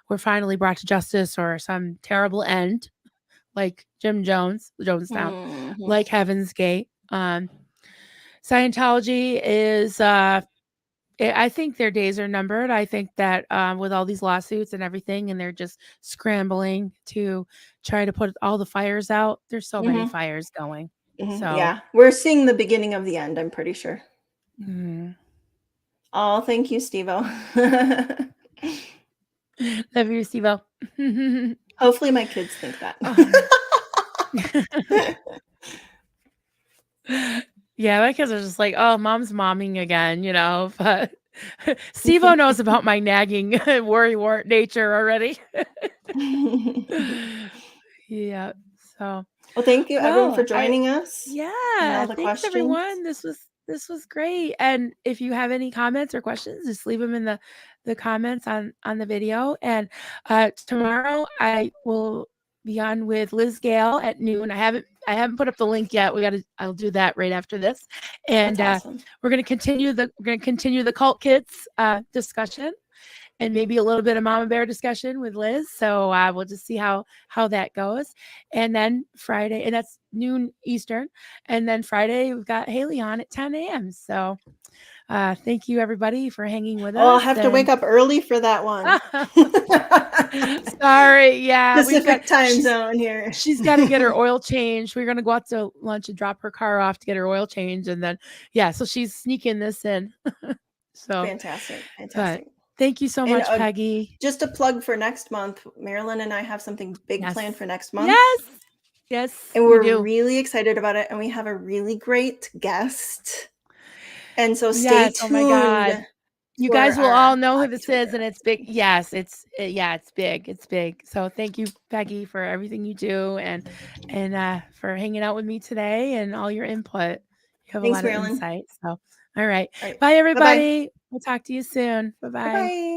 were finally brought to justice or some terrible end, like Jim Jones, Jonestown, Mhm. like Heaven's Gate. Scientology is, I think their days are numbered. I think that with all these lawsuits and everything, and they're just scrambling to try to put all the fires out. There's so many Mhm. fires going. Mhm. So, Yeah, we're seeing the beginning of the end, I'm pretty sure. mm. Oh, thank you, Steve-O. Love you, Steve-O. Hopefully my kids think that. Yeah, my kids are just like, oh, mom's momming again, but Steve-O knows about my nagging worry nature already. Yeah. So, Well, thank you everyone for well, joining us and all the thanks questions. everyone. This was great. And if you have any comments or questions, just leave them in the comments on the video. And tomorrow I will be on with Liz Gale at noon. I haven't put up the link yet. I'll do that right after this. And That's awesome. we're gonna continue the Cult Kids discussion. and maybe a little bit of Mama Bear discussion with Liz. So we'll just see how that goes. And then Friday, and that's noon Eastern. And then Friday, we've got Haley on at 10 a.m. So thank you, everybody, for hanging with us. I'll have to wake up early for that one. Sorry. Yeah. Pacific time zone here. She's got to get her oil changed. We're going to go out to lunch and drop her car off to get her oil changed. And then, so she's sneaking this in. So fantastic. Thank you so much, Peggy. Just a plug for next month. Marilyn and I have something big planned for next month. Yes. And we're really excited about it. And we have a really great guest. And so stay tuned. Oh my God. You guys will all know who this is, and it's big. Yes, it's big. It's big. So thank you, Peggy, for everything you do and for hanging out with me today and all your input. You have a lot of insight. So all right. Bye, everybody. We'll talk to you soon. Bye-bye.